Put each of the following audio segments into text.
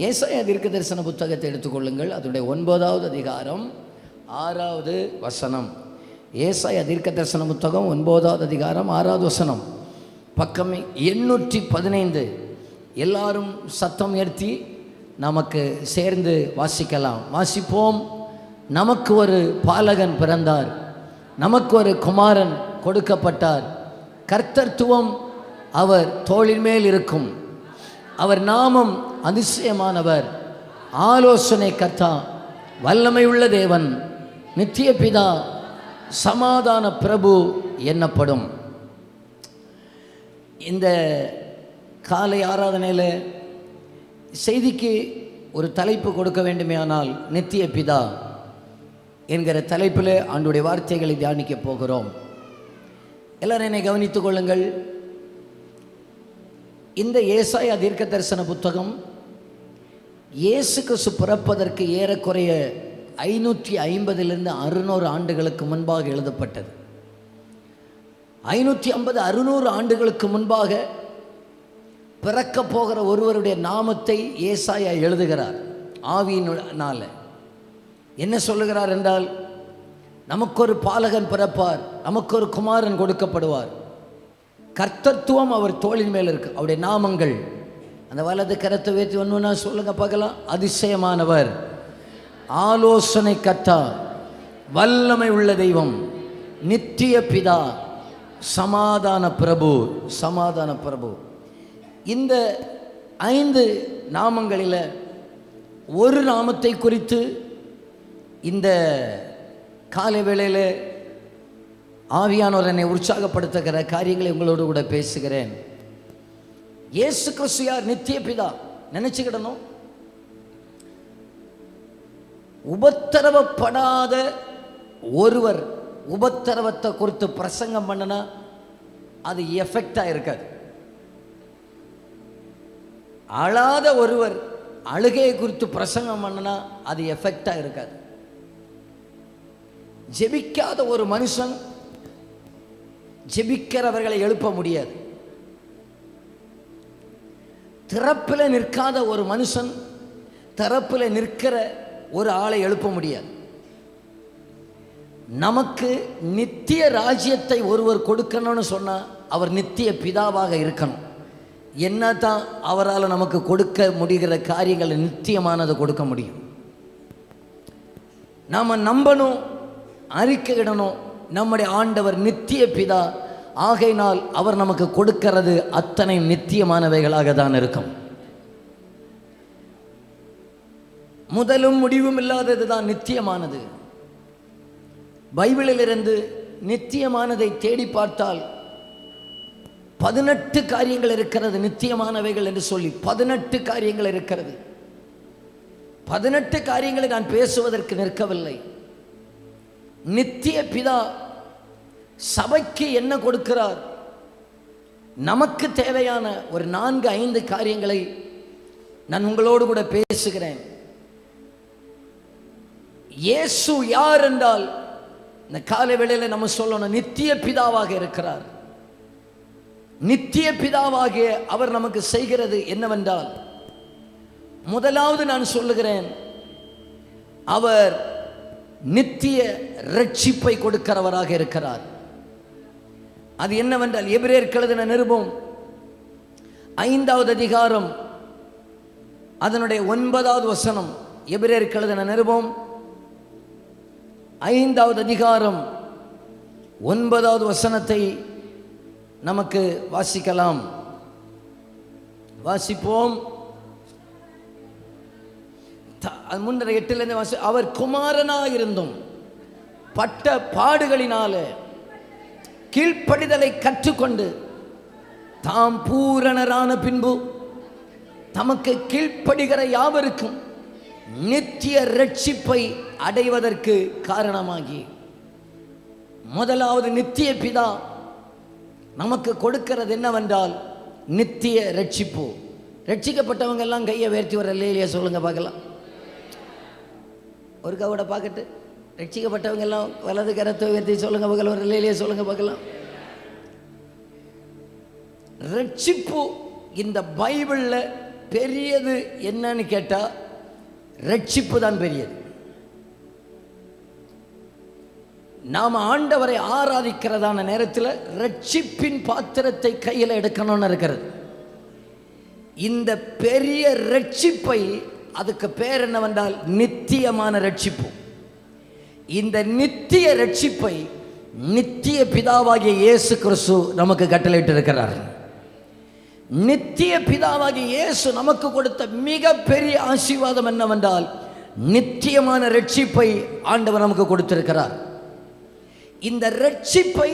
ஏசாயா தீர்க்கதரிசன புத்தகத்தை எடுத்துக்கொள்ளுங்கள். அதனுடைய 9வது அதிகாரம் 6வது வசனம். ஏசாயா தீர்க்கதரிசன புத்தகம் 9வது அதிகாரம் 6வது வசனம், பக்கம் 815. எல்லாரும் சத்தம் உயர்த்தி நமக்கு சேர்ந்து வாசிக்கலாம். வாசிப்போம். நமக்கு ஒரு பாலகன் பிறந்தார், நமக்கு ஒரு குமாரன் கொடுக்கப்பட்டார். கர்த்தத்துவம் அவர் தோளின் மேல் இருக்கும். அவர் நாமம் அதிசயமானவர், ஆலோசனை கர்த்தா, வல்லமையுள்ள தேவன், நித்திய பிதா, சமாதான பிரபு என்னப்படும். இந்த காலை ஆராதனையில் செய்திக்கு ஒரு தலைப்பு கொடுக்க வேண்டுமேயானால் நித்திய பிதா என்கிற தலைப்பில் ஆண்டுடைய வார்த்தைகளை தியானிக்க போகிறோம். எல்லாரும் என்னை கவனித்துக் கொள்ளுங்கள். இந்த ஏசாயா தீர்க்க தரிசன புத்தகம் இயேசு கிறிஸ்து பிறப்பதற்கு ஏறக்குறைய 550 600 ஆண்டுகளுக்கு முன்பாக எழுதப்பட்டது. 550-600 ஆண்டுகளுக்கு முன்பாக பிறக்க போகிற ஒருவருடைய நாமத்தை ஏசாயா எழுதுகிறார் ஆவியினால. என்ன சொல்லுகிறார் என்றால், நமக்கு ஒரு பாலகன் பிறப்பார், நமக்கு ஒரு குமாரன் கொடுக்கப்படுவார், கர்த்தத்துவம் அவர் தோளின் மேல் இருக்கு. அவருடைய நாமங்கள் அந்த வலது கரத்தை உயர்த்தி ஒன்றுனா சொல்லுங்க பார்க்கலாம். அதிசயமானவர், ஆலோசனை கர்த்தா, வல்லமை உள்ள தெய்வம், நித்திய பிதா, சமாதான பிரபு. சமாதான பிரபு. இந்த 5 நாமங்களில் ஒரு நாமத்தை குறித்து இந்த காலை வேளையில் ஆவியானவர் என்னை உற்சாகப்படுத்துகிற காரியங்களை உங்களோடு கூட பேசுகிறேன். இயேசு கிறிஸ்து யார்? நித்திய பிதா. நினைச்சுக்கிடணும். உபத்திரவப்படாத ஒருவர் உபத்திரவத்தை குறித்து பிரசங்கம் பண்ணனா அது எஃபெக்டாக இருக்காது. அழாத ஒருவர் அழுகையை குறித்து பிரசங்கம் பண்ணனா அது எஃபெக்டாக இருக்காது. ஜெபிக்காத ஒரு மனுஷன் ஜெபிக்கிறவர்களை எழுப்ப முடியாது. திறப்பில் நிற்காத ஒரு மனுஷன் திறப்பில் நிற்கிற ஒரு ஆளை எழுப்ப முடியாது. நமக்கு நித்திய ராஜ்யத்தை ஒருவர் கொடுக்கணும்னு சொன்னால் அவர் நித்திய பிதாவாக இருக்கணும். என்ன தான் அவரால் நமக்கு கொடுக்க முடிகிற காரியங்களை நித்தியமானதை கொடுக்க முடியும். நாம் நம்பணும், அறிக்கையிடணும், நம்முடைய ஆண்டவர் நித்திய பிதா. ஆகையினால் அவர் நமக்கு கொடுக்கிறது அத்தனை நித்தியமானவைகளாக தான் இருக்கும். முதலும் முடிவும் இல்லாதது தான் நித்தியமானது. பைபிளிலிருந்து நித்தியமானதை தேடி பார்த்தால் 18 காரியங்கள் இருக்கிறது நித்தியமானவைகள் என்று சொல்லி. 18 காரியங்கள் இருக்கிறது. 18 காரியங்களை நான் பேசுவதற்கு நிற்கவில்லை. நித்திய பிதா சபைக்கு என்ன கொடுக்கிறார், நமக்கு தேவையான ஒரு 4-5 காரியங்களை நான் உங்களோடு கூட பேசுகிறேன். இயேசு யார் என்றால் இந்த காலை வேளையில் நம்ம சொல்லணும், நித்திய பிதாவாக இருக்கிறார். நித்திய பிதாவாகிய அவர் நமக்கு செய்கிறது என்னவென்றால், முதலாவது நான் சொல்லுகிறேன், அவர் நித்திய ரட்சிப்பை கொடுக்கிறவராக இருக்கிறார். அது என்னவென்றால், எபிரேயருக்கு எழுதின நிருபம் 5வது அதிகாரம் அதனுடைய 9வது வசனம். எபிரேயருக்கு எழுதின நிருபம் 5வது அதிகாரம் 9வது வசனத்தை நமக்கு வாசிக்கலாம். வாசிப்போம். முன்னரை 8லேருந்து வாசி. அவர் குமாரனாயிருந்தும் பட்ட பாடுகளினாலே கீழ்ப்படிதலை கற்றுக்கொண்டு தாம் பூரணரான பின்பு தமக்கு கீழ்ப்படுகிற யாவருக்கும் நித்திய ரட்சிப்பை அடைவதற்கு காரணமாகி. முதலாவது நித்திய பிதா நமக்கு கொடுக்கிறது என்னவென்றால் நித்திய ரட்சிப்பு. ரட்சிக்கப்பட்டவங்க எல்லாம் கையை உயர்த்தி வர இல்லையா சொல்லுங்க பார்க்கலாம். ஒரு கவட பார்க்கட்டு. ரட்சிக்கப்பட்டவங்க எல்லாம் வலது கரத்தை உயர்த்தி சொல்லுங்க பார்க்கலாம். ஒரு இல்லையா சொல்லுங்க பார்க்கலாம். ரட்சிப்பு இந்த பைபிளில் பெரியது என்னன்னு கேட்டால் ரட்சிப்பு தான் பெரியது. நாம் ஆண்டவரை ஆராதிக்கிறதான நேரத்தில் ரட்சிப்பின் பாத்திரத்தை கையில் எடுக்கணும்னு இருக்கிறது. இந்த பெரிய ரட்சிப்பை, அதுக்கு பேர் என்னவென்றால் நித்தியமான ரட்சிப்பு. இந்த நித்திய ரட்சிப்பை நித்திய பிதாவாகிய இயேசு கிறிஸ்து நமக்கு கட்டளையிட்டு இருக்கிறார். நித்திய பிதாவாகிய இயேசு நமக்கு கொடுத்த மிக பெரிய ஆசீர்வாதம் என்னவென்றால் நித்தியமான ரட்சிப்பை ஆண்டவர் நமக்கு கொடுத்திருக்கிறார். இந்த ரட்சிப்பை,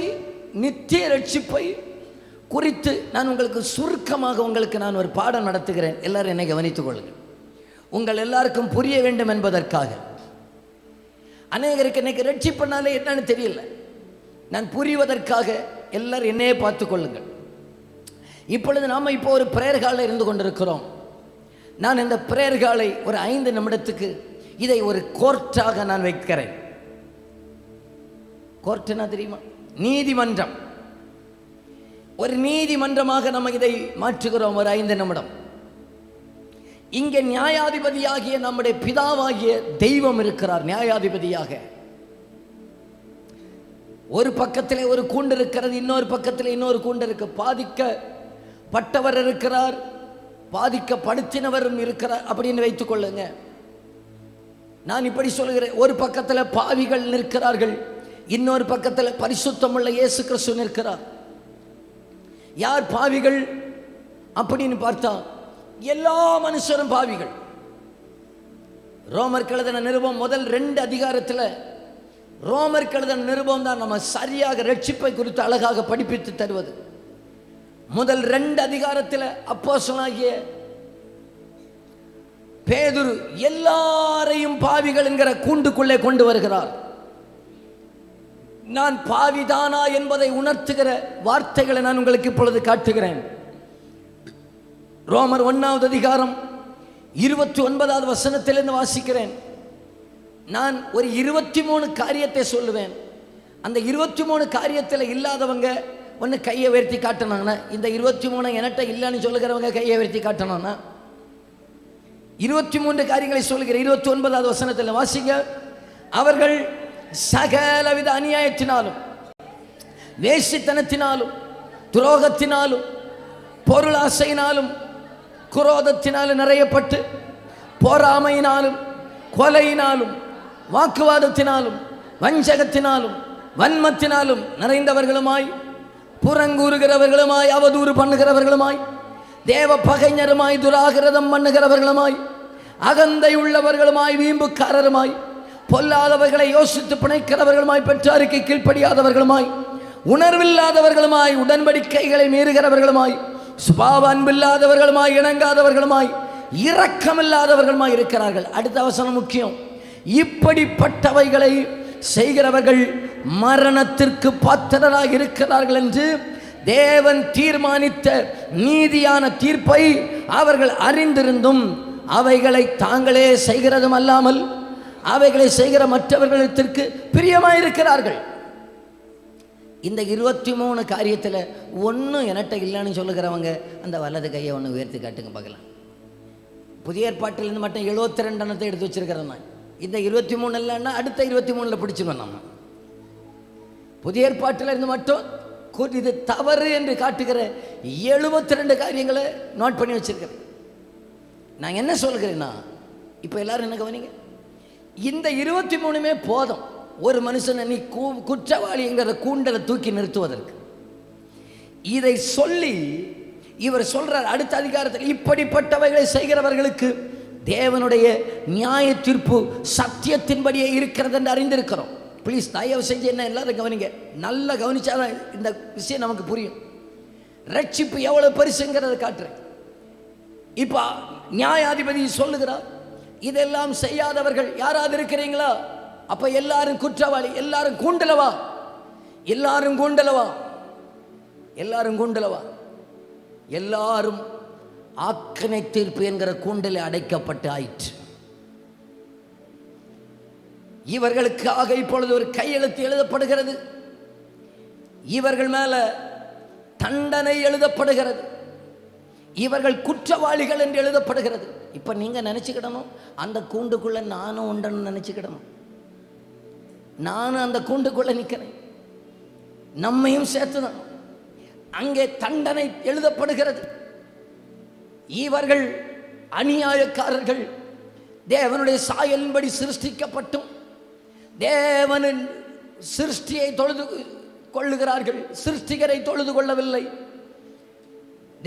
நித்திய ரட்சிப்பை குறித்து நான் உங்களுக்கு சுருக்கமாக நான் ஒரு பாடம் நடத்துகிறேன். எல்லாரும் என்னை கவனித்துக் கொள்ளுங்கள். உங்கள் எல்லாருக்கும் புரிய வேண்டும் என்பதற்காக. அநேகருக்கு இன்னைக்கு ரட்சிப்புனாலே என்னன்னு தெரியல. நான் புரிவதற்காக எல்லாரும் என்னையே பார்த்து கொள்ளுங்கள். இப்பொழுது நாம் இப்போ ஒரு பிரேயர் ஹாலில் இருந்து கொண்டிருக்கிறோம். நான் இந்த பிரேயர் ஹாலை ஒரு 5 நிமிடத்துக்கு இதை ஒரு கோர்ட்டாக நான் வைக்கிறேன். கோர்ட்டுனா தெரியுமா? நீதிமன்றம். ஒரு நீதிமன்றமாக நம்ம இதை மாற்றுகிறோம். ஒரு 5 நிமிடம். இங்கே நியாயாதிபதியாகிய நம்முடைய பிதாவாகிய தெய்வம் இருக்கிறார். நியாயாதிபதியாக ஒரு பக்கத்திலே ஒரு கூண்டு இருக்கிறது, இன்னொரு பக்கத்தில் இன்னொரு கூண்டு இருக்கு. பாதிக்கப்பட்டவர் இருக்கிறார், பாதிக்கப்படுத்தினவரும் இருக்கிறார் அப்படின்னு வைத்துக் கொள்ளுங்க. நான் இப்படி சொல்கிறேன், ஒரு பக்கத்தில் பாவிகள் நிற்கிறார்கள், இன்னொரு பக்கத்தில் பரிசுத்தமுள்ள இயேசு கிறிஸ்து நிற்கிறார். யார் பாவிகள் அப்படின்னு பார்த்தா எல்லா மனுஷரும் பாவிகள். ரோமர் எழுதின நிருபம் முதல் 2 அதிகாரத்தில் ரோமர் எழுதின நிருபம் தான் நம்ம சரியாக ரட்சிப்பை குறித்து அழகாக படிப்பித்து தருவது. முதல் 2 அதிகாரத்தில் அப்போஸ்தலனாகிய பேதுரு எல்லாரையும் பாவிகள் என்கிற கூண்டுக்குள்ளே கொண்டு வருகிறார். நான் பாவிதானா என்பதை உணர்த்துகிற வார்த்தைகளை நான் உங்களுக்கு இப்பொழுது காட்டுகிறேன். ரோமர் 1வது அதிகாரம் 29வது வசனத்திலிருந்து வாசிக்கிறேன். நான் ஒரு 23 காரியத்தை சொல்லுவேன். அந்த 23 காரியத்தில் இல்லாதவங்க ஒன்று கையை உயர்த்தி காட்டணும்னா, இந்த 23 என்கிட்ட இல்லைன்னு சொல்லுகிறவங்க கையை உயர்த்தி காட்டணும்னா, 23 காரியங்களை சொல்லுகிற 29வது வசனத்தில் வாசிங்க. அவர்கள் சகலவித அநியாயத்தினாலும், வேசித்தனத்தினாலும், துரோகத்தினாலும், பொருளாசையினாலும், குரோதத்தினாலும் நிறையப்பட்டு, பொறாமையினாலும், கொலையினாலும், வாக்குவாதத்தினாலும், வஞ்சகத்தினாலும், வன்மத்தினாலும் நிறைந்தவர்களுமாய், புறங்கூறுகிறவர்களுமாய், அவதூறு பண்ணுகிறவர்களுமாய், தேவ பகைஞருமாய், துராகிரதம் பண்ணுகிறவர்களுமாய், அகந்தை உள்ளவர்களுமாய், வீம்புக்காரருமாய், பொல்லாதவர்களை யோசித்து பிணைக்கிறவர்களுமாய், பெற்றாருக்கு கீழ்ப்படியாதவர்களுமாய், உணர்வில்லாதவர்களுமாய், உடன்படிக்கைகளை மீறுகிறவர்களுமாய், சுபாவ அன்பில்லாதவர்களுமாய், இணங்காதவர்களுமாய், இரக்கமில்லாதவர்களுமாய் இருக்கிறார்கள். அடுத்த வசனம் முக்கியம். இப்படிப்பட்டவைகளை செய்கிறவர்கள் மரணத்திற்கு பாத்திரராக இருக்கிறார்கள் என்று தேவன் தீர்மானித்த நீதியான தீர்ப்பை அவர்கள் அறிந்திருந்தும் அவைகளை தாங்களே செய்கிறதும் அல்லாமல் அவைகளை செய்கிற மற்றவர்களுக்கு பிரியமாயிருக்கிறார்கள். இந்த 23 காரியத்தில் ஒன்றும் என்கிட்ட இல்லைன்னு சொல்லுகிறவங்க அந்த வலது கையை ஒன்று உயர்த்தி காட்டுங்க பார்க்கலாம். புதிய ஏற்பாட்டிலிருந்து மட்டும் 72 எண்ணத்தை எடுத்து வச்சிருக்கிறேன் நான். இந்த 23 இல்லைன்னா அடுத்த 23 பிடிச்சிடுவோம் நம்ம. புதிய ஏற்பாட்டில் இருந்து மட்டும் இது தவறு என்று காட்டுகிற 72 காரியங்களை நோட் பண்ணி வச்சிருக்கிறேன். நான் என்ன சொல்கிறேன்னா, இப்போ எல்லாரும் என்ன கவனிங்க, இந்த 23மே போதும் ஒரு மனுஷனை நீ குற்றவாளிங்கிற கூண்டலை தூக்கி நிறுத்துவதற்கு. இதை சொல்லி இவர் சொல்றார் அடுத்த அதிகாரத்தில், இப்படிப்பட்டவைகளை செய்கிறவர்களுக்கு தேவனுடைய நியாய தீர்ப்பு சத்தியத்தின்படியே இருக்கிறது என்று அறிந்திருக்கிறோம். ப்ளீஸ் தயவு செஞ்சு என்ன எல்லாரும் கவனிங்க, நல்லா கவனிச்சாதான் இந்த விஷயம் நமக்கு புரியும். ரட்சிப்பு எவ்வளவு பரிசுங்கிறத காட்டுறேன். இப்போ நியாயாதிபதி சொல்லுகிறார், இதெல்லாம் செய்யாதவர்கள் யாராவது இருக்கிறீங்களா? அப்ப எல்லாரும் குற்றவாளி, எல்லாரும் கூண்டலவா, எல்லாரும் கூண்டலவா, எல்லாரும் கூண்டலவா, எல்லாரும் ஆக்கனை தீர்ப்பு என்கிற கூண்டில் அடைக்கப்பட்டு ஆயிற்று. இவர்களுக்காக இப்பொழுது ஒரு கையெழுத்து எழுதப்படுகிறது. இவர்கள் மேல தண்டனை எழுதப்படுகிறது. இவர்கள் குற்றவாளிகள் என்று எழுதப்படுகிறது. இப்போ நீங்கள் நினச்சிக்கிடணும், அந்த கூண்டுக்குள்ளே நானும் உண்டன்னு நினச்சிக்கிடணும். நானும் அந்த கூண்டுக்குள்ளே நிற்கிறேன், நம்மையும் சேர்த்துதான். அங்கே தண்டனை எழுதப்படுகிறது. இவர்கள் அநியாயக்காரர்கள், தேவனுடைய சாயலின்படி சிருஷ்டிக்கப்பட்டும் தேவனின் சிருஷ்டியை தொழுது கொள்ளுகிறார்கள், சிருஷ்டிகரை தொழுது கொள்ளவில்லை.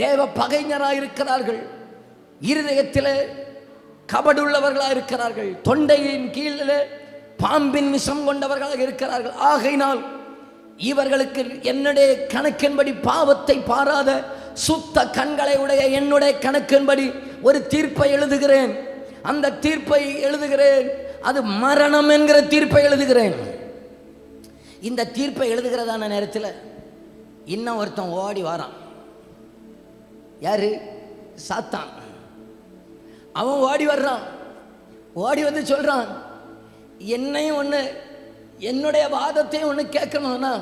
தேவ பகைஞராக இருக்கிறார்கள், இருதயத்தில் கபடுள்ளவர்களாக இருக்கிறார்கள், தொண்டையின் கீழே பாம்பின் விஷம் கொண்டவர்களாக இருக்கிறார்கள். ஆகையினால் இவர்களுக்கு என்னுடைய கணக்கின்படி பாவத்தை பாராத சுத்த கண்களை உடைய என்னுடைய கணக்கின்படி ஒரு தீர்ப்பை எழுதுகிறேன். அந்த தீர்ப்பை எழுதுகிறேன், அது மரணம் என்கிற தீர்ப்பை எழுதுகிறேன். இந்த தீர்ப்பை எழுதுகிறதான நேரத்தில் இன்னும் ஒருத்தன் ஓடி வாரான். யாரு? சாத்தான். அவன் ஓடி வர்றான். ஓடி வந்து சொல்றான், என்னையும் ஒன்று, என்னுடைய வாதத்தையும் ஒன்று கேட்கணும்னா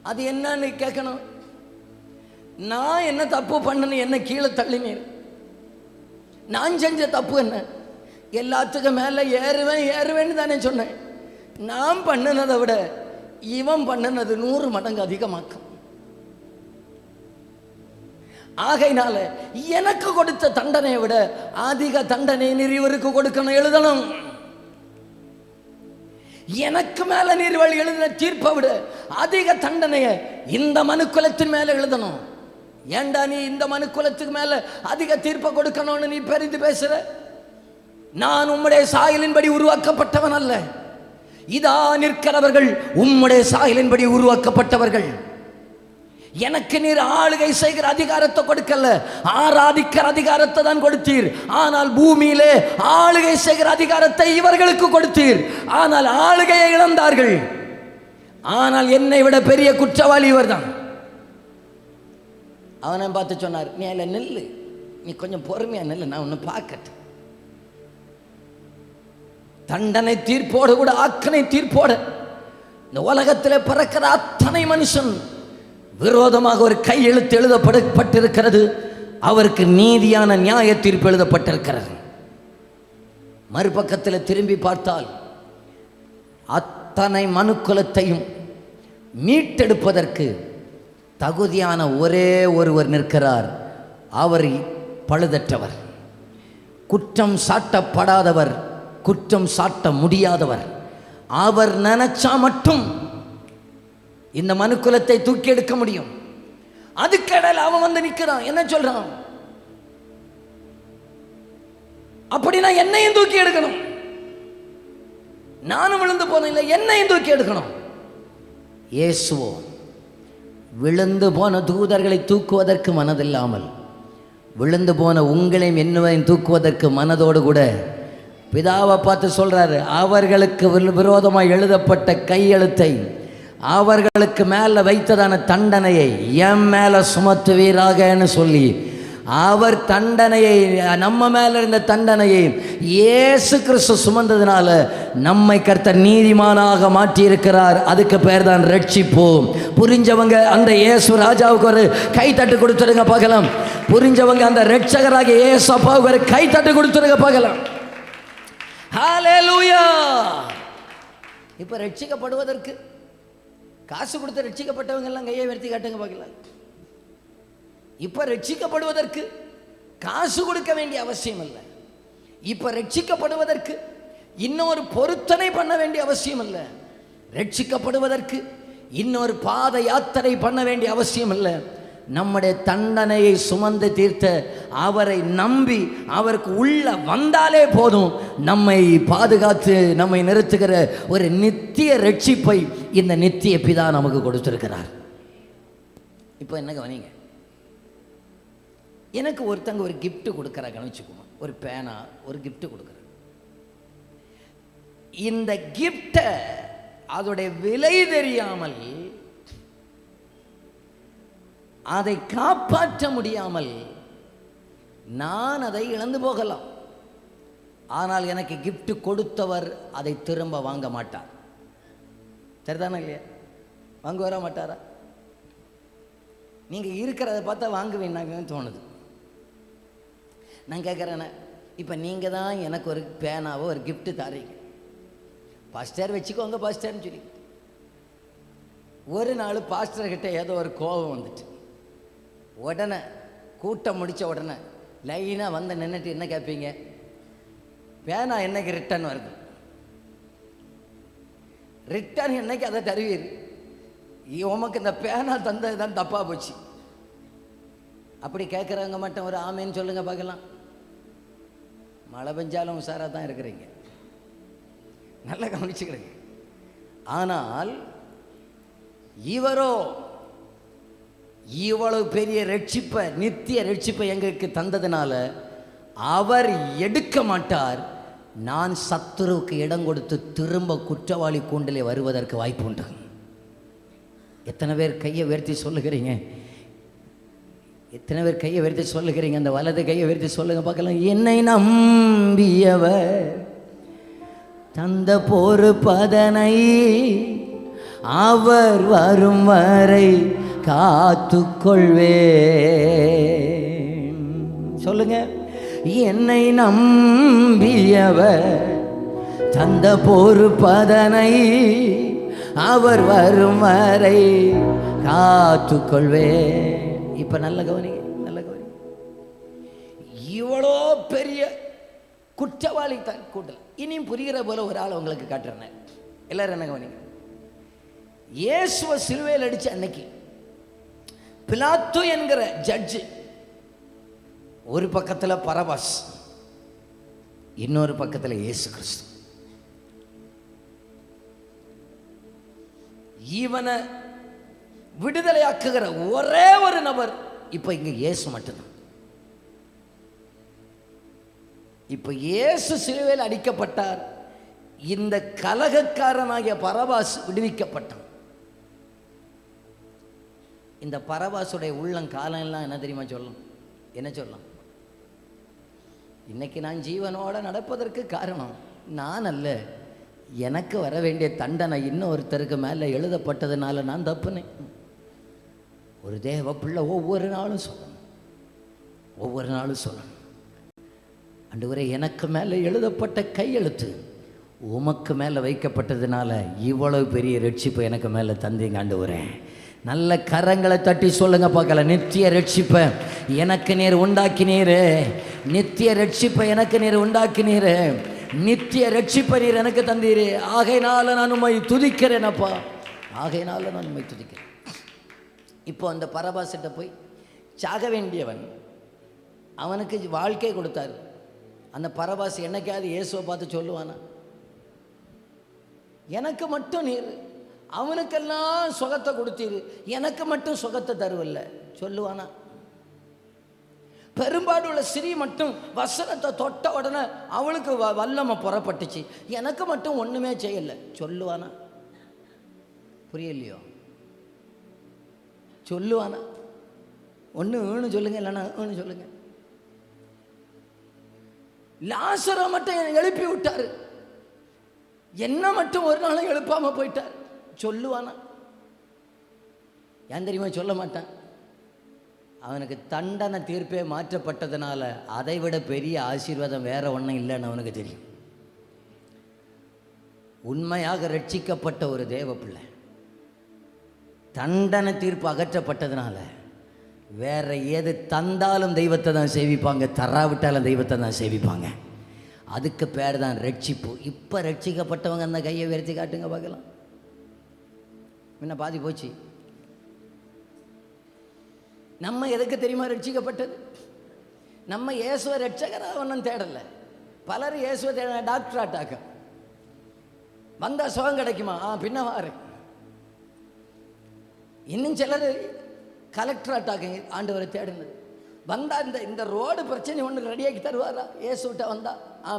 அது என்னன்னு கேட்கணும். நான் என்ன தப்பு பண்ணணும், என்ன கீழே தள்ளினேன், நான் செஞ்ச தப்பு என்ன? எல்லாத்துக்கும் மேலே ஏறுவேன்னு தானே சொன்னேன். நான் பண்ணினதை விட இவன் பண்ணினது 100 மடங்கு அதிகமாக்கும். ஆகையினால எனக்கு கொடுத்த தண்டனையை விட அதிக தண்டனை நீர் இவருக்கு கொடுக்கணும், எழுதணும். எனக்கு மேல நீர் எழுதின தீர்ப்பை விட அதிக தண்டனையை இந்த மனுக்குலத்தின் மேல எழுதணும். ஏண்டா நீ இந்த மனுக்குலத்துக்கு மேல அதிக தீர்ப்பை கொடுக்கணும்னு நீ பெரிது பேசுற? நான் உம்முடைய சாயலின்படி உருவாக்கப்பட்டவன் அல்ல. இதா நிற்கிறவர்கள் உம்முடைய சாயலின்படி உருவாக்கப்பட்டவர்கள். எனக்கு நீர் ஆளுகை செய்கிற அதிகாரத்தை கொடுக்கல, ஆராதிக்கிற அதிகாரத்தை தான் கொடுத்தீர். ஆனால் பூமியிலே ஆளுகை செய்கிற அதிகாரத்தை இவர்களுக்கு கொடுத்தீர். ஆனால் ஆளுகையை இழந்தார்கள். ஆனால் என்னை விட பெரிய குற்றவாளி இவர் தான். அவனை பார்த்து சொன்னார், நீ அதில் நெல்லு, நீ கொஞ்சம் பொறுமையா நெல்லு, நான் ஒன்று பார்க்கட்டும். தண்டனை தீர்ப்போடு கூட ஆக்கனை தீர்ப்போடு இந்த உலகத்தில் பிறக்கிற அத்தனை மனுஷன் விரோதமாக ஒரு கையெழுத்து எழுதப்பட்டிருக்கிறது. அவருக்கு நீதியான நியாய தீர்ப்பு எழுதப்பட்டிருக்கிறது. மறுபக்கத்தில் திரும்பி பார்த்தால் அத்தனை மனுக்குலத்தையும் மீட்டெடுப்பதற்கு தகுதியான ஒரே ஒருவர் நிற்கிறார். அவர் பழுதற்றவர், குற்றம் சாட்டப்படாதவர், குற்றம் சாட்ட முடியாதவர். அவர் நினைச்சா மட்டும் இந்த மனுக்குலத்தை தூக்கி எடுக்க முடியும். அதுக்கடையில் அவன் வந்து நிற்கிறான். என்ன சொல்றான்? அப்படின்னா என்னையும் தூக்கி எடுக்கணும். நானும் விழுந்து போனேன், இல்லை, என்னையும் தூக்கி எடுக்கணும். இயேசுவோ விழுந்து போன தூதர்களை தூக்குவதற்கு மனதில்லாமல் விழுந்து போன உங்களையும் என்னையும் தூக்குவதற்கு மனதோடு கூட பிதாவை பார்த்து சொல்றாரு, அவர்களுக்கு விரோதமாக எழுதப்பட்ட கையெழுத்தை, அவர்களுக்கு மேலே வைத்ததான தண்டனையை என் மேலே சுமத்துவீராகன்னு சொல்லி அவர் தண்டனையை, நம்ம மேலே இருந்த தண்டனையை இயேசு கிறிஸ்து சுமந்ததுனால நம்மை கர்த்தர் நீதிமானாக மாற்றி இருக்கிறார். அதுக்கு பேர் தான் ரட்சிப்பு. புரிஞ்சவங்க அந்த இயேசு ராஜாவுக்கு ஒரு கை தட்டு கொடுத்துருங்க பார்க்கலாம். புரிஞ்சவங்க அந்த ரட்சகராக இயேசு அப்பாவுக்கு ஒரு கை தட்டு கொடுத்துருங்க பார்க்கலாம். ஹல்லேலூயா. இப்போ ரட்சிக்கப்படுவதற்கு காசு கொடுத்து ரட்சிக்கப்பட்டவங்க எல்லாம் கையை உயர்த்தி காட்டுங்க பார்க்கலாம். இப்ப ரட்சிக்கப்படுவதற்கு காசு கொடுக்க வேண்டிய அவசியம் இல்லை. இப்ப ரட்சிக்கப்படுவதற்கு இன்னொரு பொருத்தனை பண்ண வேண்டிய அவசியம் இல்லை. ரட்சிக்கப்படுவதற்கு இன்னொரு பாத யாத்திரை பண்ண வேண்டிய அவசியம் இல்லை. நம்முடைய தண்டனையை சுமந்து தீர்த்த அவரை நம்பி அவருக்கு உள்ள வந்தாலே போதும், நம்மை பாதுகாத்து நம்மை நிறுத்துகிற ஒரு நித்திய ரட்சிப்பை இந்த நித்திய பிதா நமக்கு கொடுத்திருக்கிறார். இப்போ என்ன கவனிங்க, எனக்கு ஒருத்தங்க ஒரு கிஃப்ட் கொடுக்குற கவனிச்சுக்குமா, ஒரு பேனா ஒரு கிஃப்ட் கொடுக்குற. இந்த கிஃப்டை அதோடைய விலை தெரியாமல், அதை காப்பாற்ற முடியாமல் நான் அதை இழந்து போகலாம். ஆனால் எனக்கு கிஃப்ட் கொடுத்தவர் அதை திரும்ப வாங்க மாட்டார். சரிதானே இல்லையா? வாங்க வர மாட்டாரா? நீங்கள் இருக்கிறத பார்த்தா வாங்குவீங்கன்னு தோணுது. நான் கேட்குறேண்ணே, இப்போ நீங்கள் தான் எனக்கு ஒரு பேனாவோ ஒரு கிஃப்ட்டு தாரீங்க, பாஸ்டர் வச்சுக்கோங்க பாஸ்டர்னு சொல்லி. ஒரு நாள் பாஸ்டர்கிட்ட ஏதோ ஒரு கோபம் வந்துட்டு, உடனே கூட்டம் முடித்த உடனே லைனாக வந்து நின்றுட்டு என்ன கேட்பீங்க? பேனா என்னைக்கு ரிட்டர்ன் வருது? ரிட்டர்ன் என்னைக்கு அதை தருவீர்? உமக்கு இந்த பேனா தந்தது தான் தப்பாக போச்சு. அப்படி கேட்குறவங்க மட்டும் ஒரு ஆமேன்னு சொல்லுங்கள் பார்க்கலாம். மழை பெஞ்சாலும் உஷாராக தான் இருக்கிறீங்க, நல்லா கவனிச்சுக்கிறீங்க. ஆனால் இவரோ இவ்வளவு பெரிய ரட்சிப்பை, நித்திய ரட்சிப்பை எங்களுக்கு தந்ததுனால அவர் எடுக்க மாட்டார். நான் சத்துருவுக்கு இடம் கொடுத்து திரும்ப குற்றவாளி கூண்டிலே வருவதற்கு வாய்ப்பு உண்டு. எத்தனை பேர் கையை உயர்த்தி சொல்லுகிறீங்க? எத்தனை பேர் கையை உயர்த்தி சொல்லுகிறீங்க? அந்த வலது கையை உயர்த்தி சொல்லுங்க பார்க்கலாம். என்னை நம்பியவர் தந்த பொறுப்பதனை அவர் வரும் வரை காத்துக்கொள்வேன். சொல்லுங்க. என்னை நம்பியவர் தந்த பொறுப்பதனை அவர் வரும் வரை காத்துக்கொள்வேன். இப்ப நல்ல கவனிங்க, நல்ல கவனிங்க. இவ்வளோ பெரிய குற்றவாளி தான் கூட்டல். இனியும் புரிகிற போல ஒரு ஆள் உங்களுக்கு காட்டுறேன். எல்லாரும் என்ன கவனிங்க. இயேசுவை சிலுவையில் அடிச்ச அன்னைக்கு பிலாத்து என்கிற ஜட்ஜு ஒரு பக்கத்தில் பரபாஸ், இன்னொரு பக்கத்தில் இயேசு கிறிஸ்து. இவனை விடுதலையாக்குகிற ஒரே ஒரு நபர் இப்ப இங்க இயேசு மட்டும்தான். இப்ப இயேசு சிலுவையில் அடிக்கப்பட்டார். இந்த கலகக்காரனாகிய பரபாஸ் விடுவிக்கப்பட்டான். இந்த பரபாசுடைய உள்ளங்காலம் எல்லாம் என்ன தெரியுமா சொல்லலாம்? என்ன சொல்லலாம்? இன்னைக்கு நான் ஜீவனோட நடப்பதற்கு காரணம் நான் அல்ல, எனக்கு வர வேண்டிய தண்டனை இன்னொருத்தருக்கு மேலே எழுதப்பட்டதுனால நான் தப்புனேன். ஒரு தேவ பிள்ளை ஒவ்வொரு நாளும் சொல்லணும், ஒவ்வொரு நாளும் சொல்லணும், ஆண்டவரே எனக்கு மேலே எழுதப்பட்ட கையெழுத்து உமக்கு மேலே வைக்கப்பட்டதுனால இவ்வளவு பெரிய ரட்சிப்பை எனக்கு மேலே தந்தீங்க ஆண்டவரே. நல்ல கரங்களை தட்டி சொல்லுங்க பார்க்கல. நித்திய ரட்சிப்பை எனக்கு நீர் உண்டாக்கினீர், நித்திய ரட்சிப்பை எனக்கு நீர் உண்டாக்கினீர், நித்திய ரட்சிப்பை நீர் எனக்கு தந்தீர். ஆகையினால நான் உம்மை துதிக்கிறேன் அப்பா, ஆகையினால நான் உம்மை துதிக்கிறேன். இப்போ அந்த பரபாசிட்ட போய் சாக வேண்டியவன் அவனுக்கு வாழ்க்கை கொடுத்தாரு. அந்த பரபாஸ் என்னைக்காவது இயேசுவை பார்த்து சொல்லுவானா? எனக்கு மட்டும் நீர் அவனுக்கெல்லாம் சுகத்தை கொடுத்தீரு, எனக்கு மட்டும் சுகத்தை தருவல்ல சொல்லுவானா? பெரும்பாடுள்ள ஸ்ரீ மட்டும் வசனத்தை தொட்ட உடனே அவளுக்கு வல்லமை புறப்பட்டுச்சு, எனக்கு மட்டும் ஒண்ணுமே செய்யல சொல்லுவானா? புரியலையோ? சொல்லுவானா? ஒன்று சொல்லுங்க, இல்லைன்னா ஒன்று சொல்லுங்க. லாசரை மட்டும் எழுப்பி விட்டாரு, என்ன மட்டும் ஒரு நாளும் எழுப்பாம போயிட்டார் சொல்லுவானா? ஏன் தெரியுமா சொல்ல மாட்டான்? அவனுக்கு தண்டனை தீர்ப்பே மாற்றப்பட்டதுனால அதை விட பெரிய ஆசீர்வாதம் வேற ஒன்றும் இல்லைன்னு அவனுக்கு தெரியும். உண்மையாக ரட்சிக்கப்பட்ட ஒரு தேவ பிள்ளை தண்டனை தீர்ப்பு அகற்றப்பட்டதுனால வேற எது தந்தாலும் தெய்வத்தை தான் சேவிப்பாங்க, தராவிட்டாலும் தெய்வத்தை தான் சேவிப்பாங்க. அதுக்கு பேர் தான் ரட்சிப்பு. இப்போ ரட்சிக்கப்பட்டவங்க அந்த கையை உயர்த்தி காட்டுங்க பார்க்கலாம். முன்ன பாதி போச்சு. நம்ம எதுக்கு தெரியுமா ரட்சிக்கப்பட்டது? நம்ம இயேசுவை ரட்சகராக ஒன்றும் தேடலை. பலர் இயேசுவை தேட டாக்டர் ஆட்டாக்க வந்தால் சுகம் கிடைக்குமா, பின்ன வாரு. இன்னும் சிலர் கலெக்டர் ஆட்டாக்க ஆண்டவரை தேடினது. வந்தா இந்த ரோடு பிரச்சனை ஒன்று ரெடியாக்கி தருவாரா? இயேசுகிட்ட வந்தா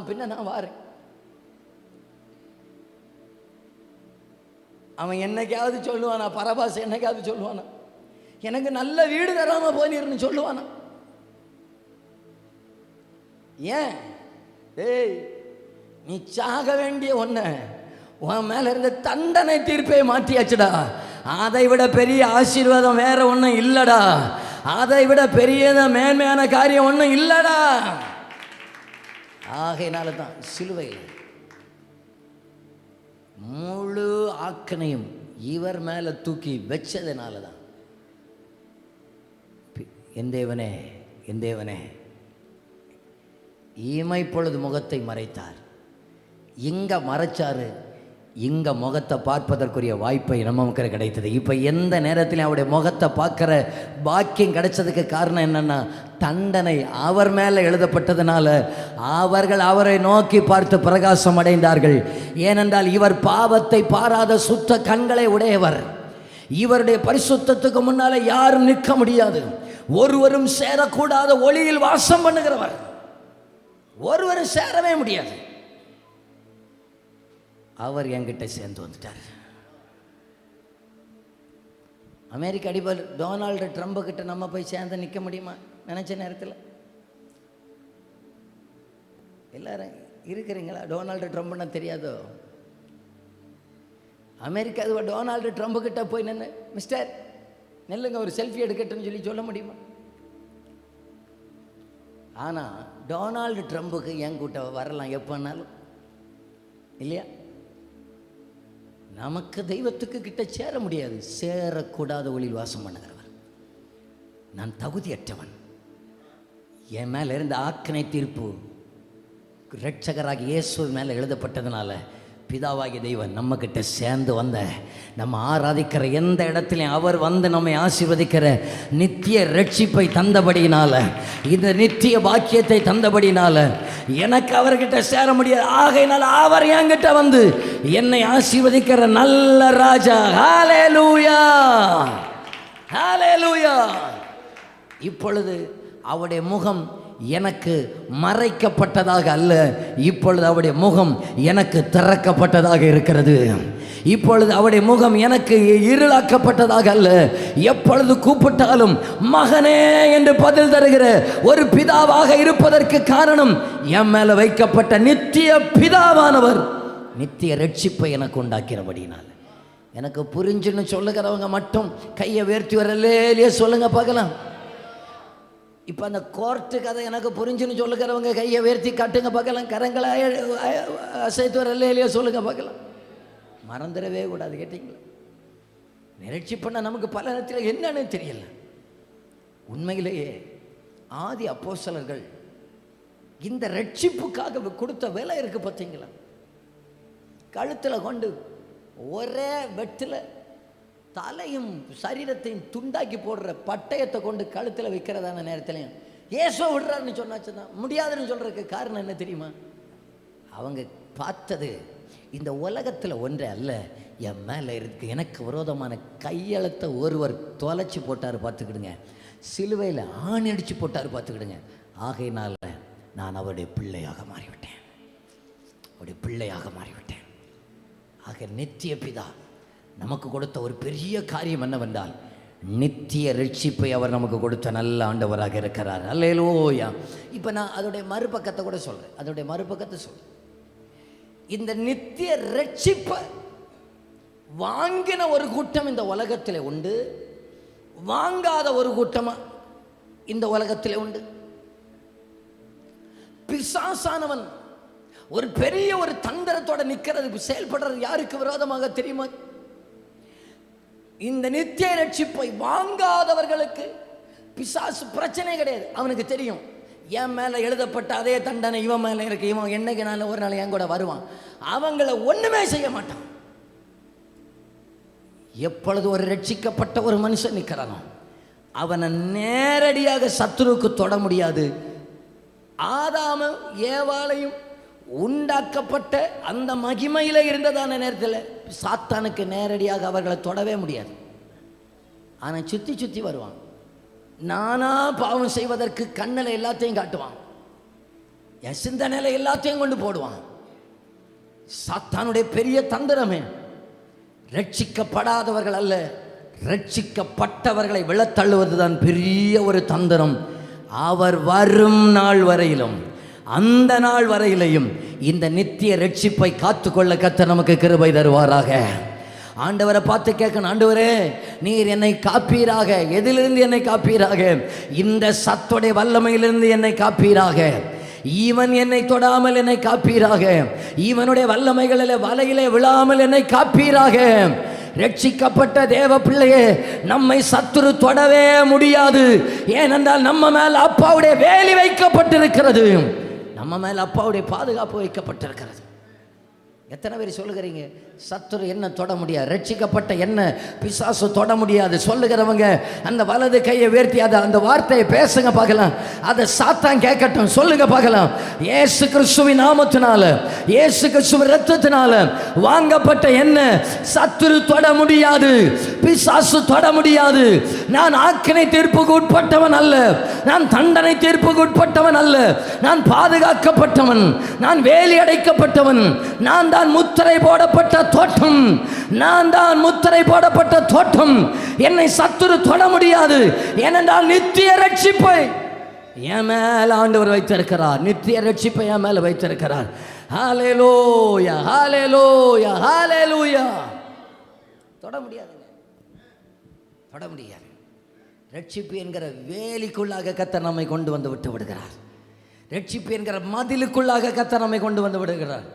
பின்ன நான் வாரேன். அவன் என்னைக்காவது சொல்லுவானா? பரபாஸ் என்னைக்காவது சொல்லுவானா எனக்கு நல்ல வீடு தராம போனீர்னு சொல்லுவானா? ஏன்? ஏய், நீ சாக வேண்டிய ஒன்ன உன் மேல இருந்த தண்டனை தீர்ப்பை மாற்றியாச்சுடா. அதை விட பெரிய ஆசீர்வாதம் வேற ஒன்றும் இல்லடா. அதை விட பெரிய மேன்மையான காரியம் ஒன்றும் இல்லடா. ஆகையினால தான் சிலுவையில் முழு ஆக்கனையும் இவர் மேலே தூக்கி வச்சதுனால தான் என் தேவனே என் தேவனே இமைப்பொழுது முகத்தை மறைத்தார். இங்கே மறைச்சாரு, இங்கே முகத்தை பார்ப்பதற்குரிய வாய்ப்பை நமக்கு கிடைத்தது. இப்போ எந்த நேரத்திலையும் அவருடைய முகத்தை பார்க்குற பாக்கியம் கிடைச்சதுக்கு காரணம் என்னென்னா, தண்டனை அவர் மேலே எழுதப்பட்டதுனால அவர்கள் அவரை நோக்கி பார்த்து பிரகாசம் அடைந்தார்கள். ஏனென்றால் இவர் பாவத்தை பாராத சுத்த கண்களை உடையவர். இவருடைய பரிசுத்தத்துக்கு முன்னால் யாரும் நிற்க முடியாது. ஒருவரும் சேரக்கூடாத ஒளியில் வாசம் பண்ணுகிறவர். ஒருவரும் சேரவே முடியாது. அவர் என்கிட்ட சேர்ந்து வந்துட்டார். அமெரிக்க அதிபர் டொனால்டு ட்ரம்ப் கிட்ட நம்ம போய் சேர்ந்து நிற்க முடியுமா? நினைச்ச நேரத்தில் எல்லாரும் இருக்கிறீங்களா? டொனால்டு ட்ரம்ப்னா தெரியாதோ? அமெரிக்க அதிபர் டொனால்டு ட்ரம்ப் கிட்ட போய் நின்று, மிஸ்டர் நெல்லுங்க ஒரு செல்ஃபி எடுக்கட்டும்னு சொல்ல முடியுமா? ஆனால் டொனால்டு ட்ரம்புக்கு என் கூட்ட வரலாம் எப்போனாலும் இல்லையா? நமக்கு தெய்வத்துக்கு கிட்ட சேர முடியாது. சேரக்கூடாத ஒளியில் வாசம் பண்ணுகிறவர். நான் தகுதியற்றவன். என் மேலே இருந்த ஆக்கினை தீர்ப்பு இரட்சகராகி இயேசு மேலே எழுதப்பட்டதுனால பிதாவாகிய தெய்வன் நம்ம கிட்ட சேர்ந்து வந்த, நம்ம ஆராதிக்கிற எந்த இடத்துலையும் அவர் வந்து நம்மை ஆசீர்வதிக்கிற நித்திய ரட்சிப்பை தந்தபடியினால, இந்த நித்திய பாக்கியத்தை தந்தபடினால எனக்கு அவர்கிட்ட சேர முடியாது. ஆகையினால அவர் என்கிட்ட வந்து என்னை ஆசீர்வதிக்கிற நல்ல ராஜா. ஹல்லேலூயா, ஹல்லேலூயா. இப்பொழுது அவருடைய முகம் எனக்கு மறைக்கப்பட்டதாக அல்ல, இப்பொழுது அவருடைய முகம் எனக்கு திறக்கப்பட்டதாக இருக்கிறது. இப்பொழுது அவருடைய முகம் எனக்கு இருளாக்கப்பட்டதாக அல்ல. எப்பொழுது கூப்பிட்டாலும் மகனே என்று பதில் தருகிற ஒரு பிதாவாக இருப்பதற்கு காரணம் என் மேல வைக்கப்பட்ட நித்திய பிதாவானவர் நித்திய ரட்சிப்பை எனக்கு உண்டாக்கிறபடினால. எனக்கு புரிஞ்சுன்னு சொல்லுகிறவங்க மட்டும் கையை வேர்த்தி வரலே சொல்லுங்க பார்க்கலாம். இப்போ அந்த கோர்ட்டு கதை எனக்கு புரிஞ்சுன்னு சொல்லுகிறவங்க கையை வேர்த்தி காட்டுங்க பார்க்கலாம். கரங்களை அசைத்து வரலையே சொல்லுங்க பார்க்கலாம். மறந்துடவே கூடாது. கேட்டீங்களா? நிகழ்ச்சி பண்ண நமக்கு பல நேரத்தில் என்னன்னு தெரியல. உண்மையிலேயே ஆதி அப்போஸ்தலர்கள் இந்த ரட்சிப்புக்காக கொடுத்த வேலை இருக்கு பார்த்தீங்களா? கழுத்தில் கொண்டு ஒரே வெட்டில் தலையும் சரீரத்தையும் துண்டாக்கி போடுற பட்டயத்தை கொண்டு கழுத்தில் வைக்கிறதான நேரத்துலையும் ஏசோ விடுறாருன்னு சொன்னாச்சுன்னா முடியாதுன்னு சொல்கிறதுக்கு காரணம் என்ன தெரியுமா? அவங்க பார்த்தது இந்த உலகத்தில் ஒன்றே அல்ல, என் மேலே இருக்கு எனக்கு விரோதமான கையெழுத்தை ஒருவர் தொலைச்சி போட்டார் பார்த்துக்கிடுங்க, சிலுவையில் ஆணி அடித்து போட்டார் பார்த்துக்கிடுங்க. ஆகையினால நான் அவருடைய பிள்ளையாக மாறிவிட்டேன், அவருடைய பிள்ளையாக மாறிவிட்டேன். ஆக நித்திய பிதா நமக்கு கொடுத்த ஒரு பெரிய காரியம் என்னவென்றால் நித்திய ரட்சிப்பை அவர் நமக்கு கொடுத்த நல்ல ஆண்டவராக இருக்கிறார். அல்லேலூயா. இப்போ நான் அதோடைய மறுபக்கத்தை கூட சொல்கிறேன். அதோடைய மறுபக்கத்தை சொல்கிறேன். இந்த நித்திய ரட்சிப்பை வாங்கின ஒரு கூட்டம் இந்த உலகத்தில் உண்டு, வாங்காத ஒரு கூட்டமாக இந்த உலகத்தில் உண்டு. பிசாசானவன் ஒரு பெரிய ஒரு தந்திரத்தோட நிற்கிறது, செயல்படுறது யாருக்கு விரோதமாக தெரியுமா? இந்த நித்திய ரட்சிப்பை வாங்காதவர்களுக்கு பிசாசு பிரச்சனை கிடையாது. அவனுக்கு தெரியும் என் மேலே எழுதப்பட்ட அதே தண்டனை இவன் மேலே இருக்கு, இவன் என்னைக்கு நாள் ஒரு நாள் என் கூட வருவான், அவங்கள ஒன்றுமே செய்ய மாட்டான். எப்பொழுது ஒரு ரட்சிக்கப்பட்ட ஒரு மனுஷன் நிற்கிறானோ அவனை நேரடியாக சத்துருவுக்கு தொட முடியாது. ஆதாமும் ஏவாளையும் உண்டாக்கப்பட்ட அந்த மகிமையில் இருந்ததான நேரத்தில் சாத்தானுக்கு நேரடியாக அவர்களை தொடவே முடியாது. ஆனால் சுற்றி சுற்றி வருவான். நானா பாவம் செய்வதற்கு கண்ணில் எல்லாத்தையும் காட்டுவான், என் சிந்தனையில் எல்லாத்தையும் கொண்டு போடுவான். சாத்தானுடைய பெரிய தந்திரமே ரட்சிக்கப்படாதவர்கள் அல்ல, ரட்சிக்கப்பட்டவர்களை விழத்தள்ளுவதுதான் பெரிய ஒரு தந்திரம். அவர் வரும் நாள் வரையிலும் அந்த நாள் வரையிலையும் இந்த நித்திய ரட்சிப்பை காத்துக்கொள்ள கர்த்தர் நமக்கு கிருபை தருவாராக. ஆண்டவரை பார்த்து கேட்கணும், ஆண்டவரே நீர் என்னை காப்பீராக. எதிலிருந்து என்னை காப்பீராக? இந்த சத்துடைய வல்லமையிலிருந்து என்னை காப்பீராக. இவன் என்னை தொடாமல் என்னை காப்பீராக, இவனுடைய வல்லமைகளிலே வலையிலே விழாமல் என்னை காப்பீராக. ரட்சிக்கப்பட்ட தேவ பிள்ளையே, நம்மை சத்துரு தொடவே முடியாது. ஏனென்றால் நம்ம மேல் அப்பாவுடைய வேலி வைக்கப்பட்டிருக்கிறது, நம்ம மேல் அப்பாவுடைய பாதுகாப்பு வைக்கப்பட்டிருக்கிறது. எத்தனை பேர் சொல்லுகிறீங்க சத்துரு என்ன தொட முடியாது, ரட்சிக்கப்பட்ட என்ன பிசாசு தொட முடியாது சொல்லுகிறவங்க அந்த வலது கையை உயர்த்தி அந்த வார்த்தையை பேசுங்க பார்க்கலாம். அதை சாத்தான் கேட்கட்டும், சொல்லுங்க பார்க்கலாம். இயேசு கிறிஸ்துவின் நாமத்தினால, இயேசு கிறிஸ்துவின் இரத்தத்தினால வாங்கப்பட்ட என்ன சத்துரு தொட முடியாது, பிசாசு தொட முடியாது. நான் ஆக்கினை தீர்ப்புக்கு உட்பட்டவன் அல்ல, நான் தண்டனை தீர்ப்புக்கு உட்பட்டவன் அல்ல, நான் பாதுகாக்கப்பட்டவன், நான் வேலி அடைக்கப்பட்டவன், நான் தான் முத்திரை போடப்பட்ட தோட்டம், நான் தான் முத்திரை போடப்பட்ட தோட்டம். என்னை சத்துரு தொட முடியாது. ஏனென்றால் நித்திய ரட்சிப்பை என் மேல ஆண்டவர் வைத்திருக்கிறார், நித்திய ரட்சிப்பை என் மேல வைத்திருக்கிறார். ஹல்லேலூயா, ஹல்லேலூயா, ஹல்லேலூயா. தொட முடியாதுங்க, தொட முடியாது. ரட்சிப்பு என்கிற வேலிக்குள்ளாக கர்த்தர் நம்மை கொண்டு வந்து விட்டு விடுகிறார். ரட்சிப்பு என்கிற மதிலுக்குள்ளாக கர்த்தர் நம்மை கொண்டு வந்து விடுகிறார்.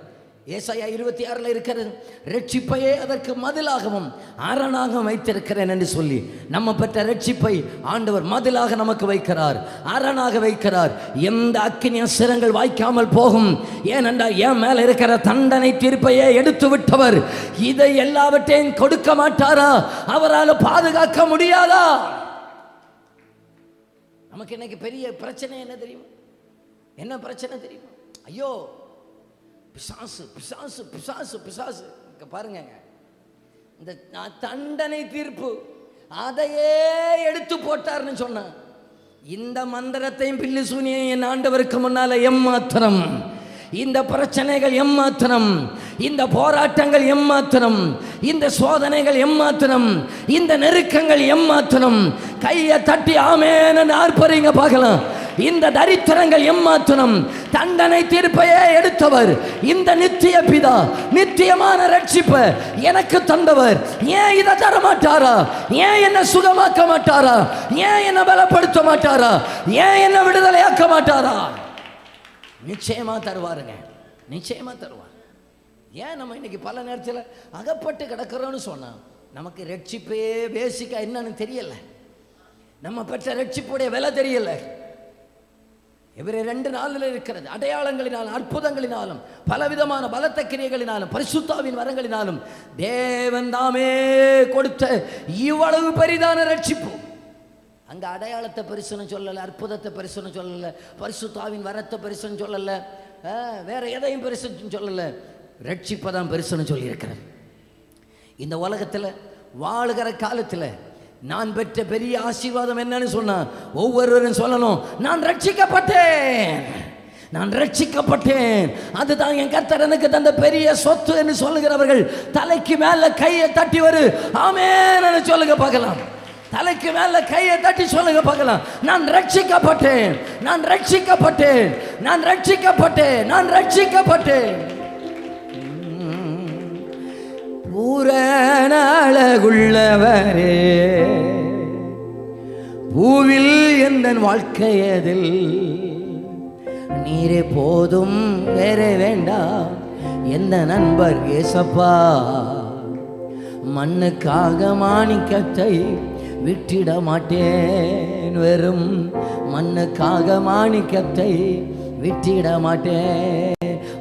ஏசாயா 26 இருக்கிறது, ரட்சிப்பையே அதற்கு மதிலாகவும் அரணாகவும் வைத்திருக்கிறேன் என்று சொல்லி நம்ம பெற்ற ரட்சிப்பை ஆண்டவர் மதிலாக நமக்கு வைக்கிறார், அரணாக வைக்கிறார். எந்த அக்கினி அஸ்திரங்கள் வாய்க்காமல் போகும். ஏனென்றால் என் மேல இருக்கிற தண்டனை தீர்ப்பையே எடுத்து விட்டவர் இதை எல்லாவற்றையும் கொடுக்க மாட்டாரா? அவரால் பாதுகாக்க முடியாதா? நமக்கு இன்னைக்கு பெரிய பிரச்சனை என்ன தெரியுமா? என்ன பிரச்சனை தெரியுமா? ஐயோ பிசாசு பிசாசு பிசாசு பிசாசு. பாருங்க, இந்த தண்டனை தீர்ப்பு அதையே எடுத்து போட்டார்னு சொன்ன இந்த மந்திரத்தையும் பில்லி சூனியையும் என் ஆண்டவருக்கு முன்னால எம்மாத்திரம், இந்த பிரச்சனைகள் எம்மாத்திரம், இந்த போராட்டங்கள் எம்மாத்திரம், இந்த சோதனைகள் எம்மாத்திரம், இந்த நெருக்கங்கள் எம்மாத்திரம். கையை தட்டி ஆமென்னு ஆர்ப்பரிங்க பார்க்கலாம். இந்த தரித்திரங்கள் எம்மாத்திரம். தண்டனை தீர்ப்பையே எடுத்தவர் இந்த நித்திய பிதா, நித்தியமான ரட்சிப்பை எனக்கு தந்தவர் ஏன் இதை தர மாட்டாரா? ஏன் என்ன சுகமாக்க மாட்டாரா? ஏன் என்ன பலப்படுத்த மாட்டாரா? ஏன் என்ன விடுதலையாக்க மாட்டாரா? நிச்சயமா தருவாருங்க, நிச்சயமா தருவார். ஏன் நம்ம இன்னைக்கு பல நேரத்தில் அகப்பட்டு கிடக்கிறோன்னு சொன்னா நமக்கு ரட்சிப்பே பேசிக்கா என்னன்னு தெரியல, நம்ம பெற்ற ரட்சிப்புடைய விலை தெரியல. இவரே 2:4 இருக்கிறது. அடையாளங்களினாலும் அற்புதங்களினாலும் பலவிதமான பலத்த கிரியைகளினாலும் பரிசுத்தாவின் வரங்களினாலும் தேவன் தாமே கொடுத்த இவ்வளவு பெரிதான ரட்சிப்பு. அங்க அடையாளத்தை பெருசுன்னு சொல்லல, அற்புதத்தை பெருசுன்னு சொல்லல, பரிசுத்தாவின் வரத்தை பெருசுன்னு சொல்லல, வேற எதையும் பெருசுன்னு சொல்லல, ரட்சிப்பை தான் பெருசுன்னு சொல்லி இருக்கிறார். இந்த உலகத்தில் வாழுகிற காலத்தில் நான் பெற்ற பெரிய ஆசீர்வாதம் என்னன்னு சொன்னா ஒவ்வொருவரும் சொல்லணும், நான் ரட்சிக்கப்பட்டேன், நான் ரட்சிக்கப்பட்டேன். அதுதான் என் கர்த்தர் எனக்கு தந்த பெரிய சொத்து என்று சொல்லுகிறவர்கள் தலைக்கு மேல கையை தட்டி வரு ஆமென்னு சொல்லுங்க பார்க்கலாம். தலைக்கு மேல கையை தட்டி சொல்லுங்க பார்க்கலாம். நான் ரட்சிக்கப்பட்டேன், நான் ரட்சிக்கப்பட்டேன், நான் ரட்சிக்கப்பட்டேன், நான் ரட்சிக்கப்பட்டேன். பூரண அழகுள்ளவரே, பூவில் எந்த வாழ்க்கையதில் நீரே போதும் வேற வேண்டாம் எந்த நண்பர் ஏசப்பா. மண்ணுக்காக மாணிக்கத்தை விட்டிட மாட்டேன், வெறும் மண்ணுக்காக மாணிக்கத்தை விட்டிட மாட்டேன்.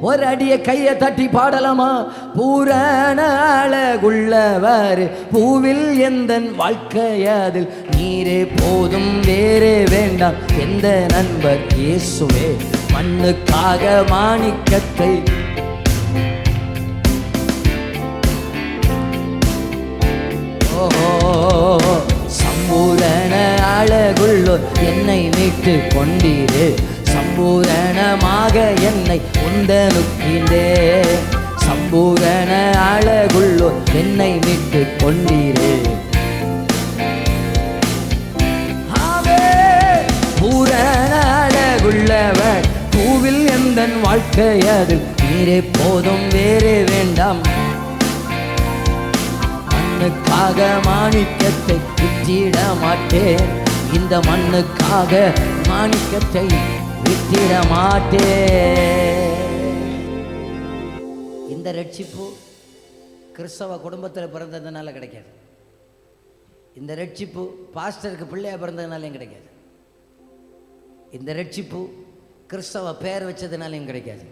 ஒரு அடிய கையை தட்டி பாடலாமா? பூரண அழகுள்ளவர், பூவில் எந்த வாழ்க்கையதில் நீரே போதும் வேறே வேண்டாம் எந்த நண்பர் இயேசுவே. மண்ணுக்காக மாணிக்கத்தை சம்பூரண அழகுள்ளோர் என்னை மீட்டு கொண்டீரே, சம்பூரணமாக என்னை உந்தனுக்கின்றே. சம்பூரண அழகுள்ளோர் என்னை மீட்டு கொண்டீரே. பூரண அழகுள்ளவர், பூவில் எந்த வாழ்க்கையதில் நீரே போதும் வேறே வேண்டாம். மண்ணுக்காக மாணிக்கத்தை விட்டிட மாட்டேன், இந்த மண்ணுக்காக மாணிக்கத்தை விட்டிட விட்டிட மாட்டே. இந்த ரட்சிப்பு கிறிஸ்தவ குடும்பத்தில் பிறந்ததுனால கிடைக்காது. இந்த ரட்சிப்பு பாஸ்டருக்கு பிள்ளையா பிறந்ததுனாலையும் கிடைக்காது. இந்த ரட்சிப்பு கிறிஸ்தவ பேர் வச்சதுனாலையும் கிடைக்காது.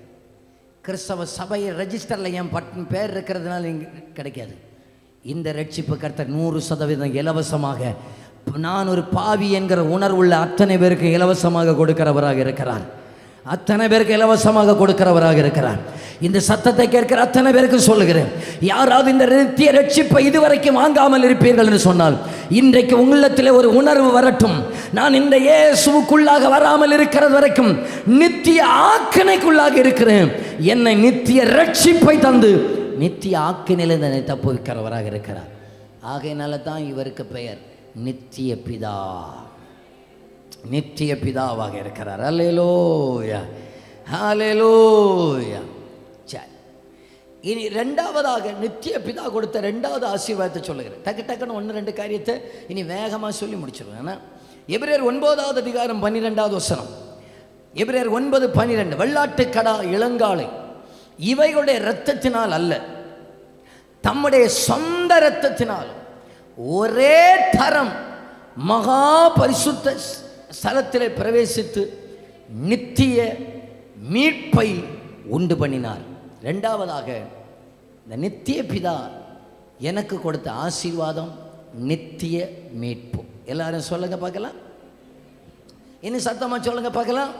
கிறிஸ்தவ சபையை ரெஜிஸ்டரில் என் பேர் இருக்கிறதுனால கிடைக்காது. இந்த ரட்சிப்பு கர்த்தர் 100% இலவசமாக, நான் ஒரு பாவி என்கிற உணர்வுள்ள அத்தனை பேருக்கு இலவசமாக கொடுக்கிறவராக இருக்கிறார். அத்தனை பேருக்கு இலவசமாக கொடுக்கிறவராக இருக்கிறார். இந்த சத்தத்தை கேட்கிற அத்தனை பேருக்கு சொல்லுகிறேன், யாராவது இந்த நித்திய ரட்சிப்பை இதுவரைக்கும் வாங்காமல் இருப்பீர்கள் என்று சொன்னால் இன்றைக்கு உள்ளத்திலே ஒரு உணர்வு வரட்டும். நான் இந்த இயேசுவுக்குள்ளாக வராமல் இருக்கிறது வரைக்கும் நித்திய ஆக்கினைக்குள்ளாக இருக்கிறேன். என்னை நித்திய ரட்சிப்பை தந்து நித்திய ஆக்கினையிலிருந்து என்னை தப்புவிக்கிறவராக இருக்கிறார். ஆகையினால தான் இவருக்கு பெயர் நித்திய பிதா. நித்திய பிதாவாக இருக்கிறார். அல்லேலூயா, ஹல்லேலூயா. சரி, இனி ரெண்டாவதாக நித்திய பிதா கொடுத்த ரெண்டாவது ஆசீர்வாதத்தை சொல்லுகிறேன். டக்குன்னு 1-2 காரியத்தை இனி வேகமாக சொல்லி முடிச்சிருவேன். ஏன்னா எபிரேயர் 9வது அதிகாரம் 12வது வசனம். எபிரேயர் 9:12, வெள்ளாட்டுக்கடா இளங்காளை இவைகளுடைய இரத்தத்தினால் அல்ல, தம்முடைய சொந்த இரத்தத்தினால் ஒரே தரம் மகா பரிசுத்த ஸ்தலத்திலே பிரவேசித்து நித்திய மீட்பை உண்டு பண்ணினார். ரெண்டாவதாக இந்த நித்திய பிதா எனக்கு கொடுத்த ஆசீர்வாதம் நித்திய மீட்பு. எல்லாரும் சொல்லுங்க பார்க்கலாம். இன்னும் சத்தமா சொல்லுங்க பார்க்கலாம்.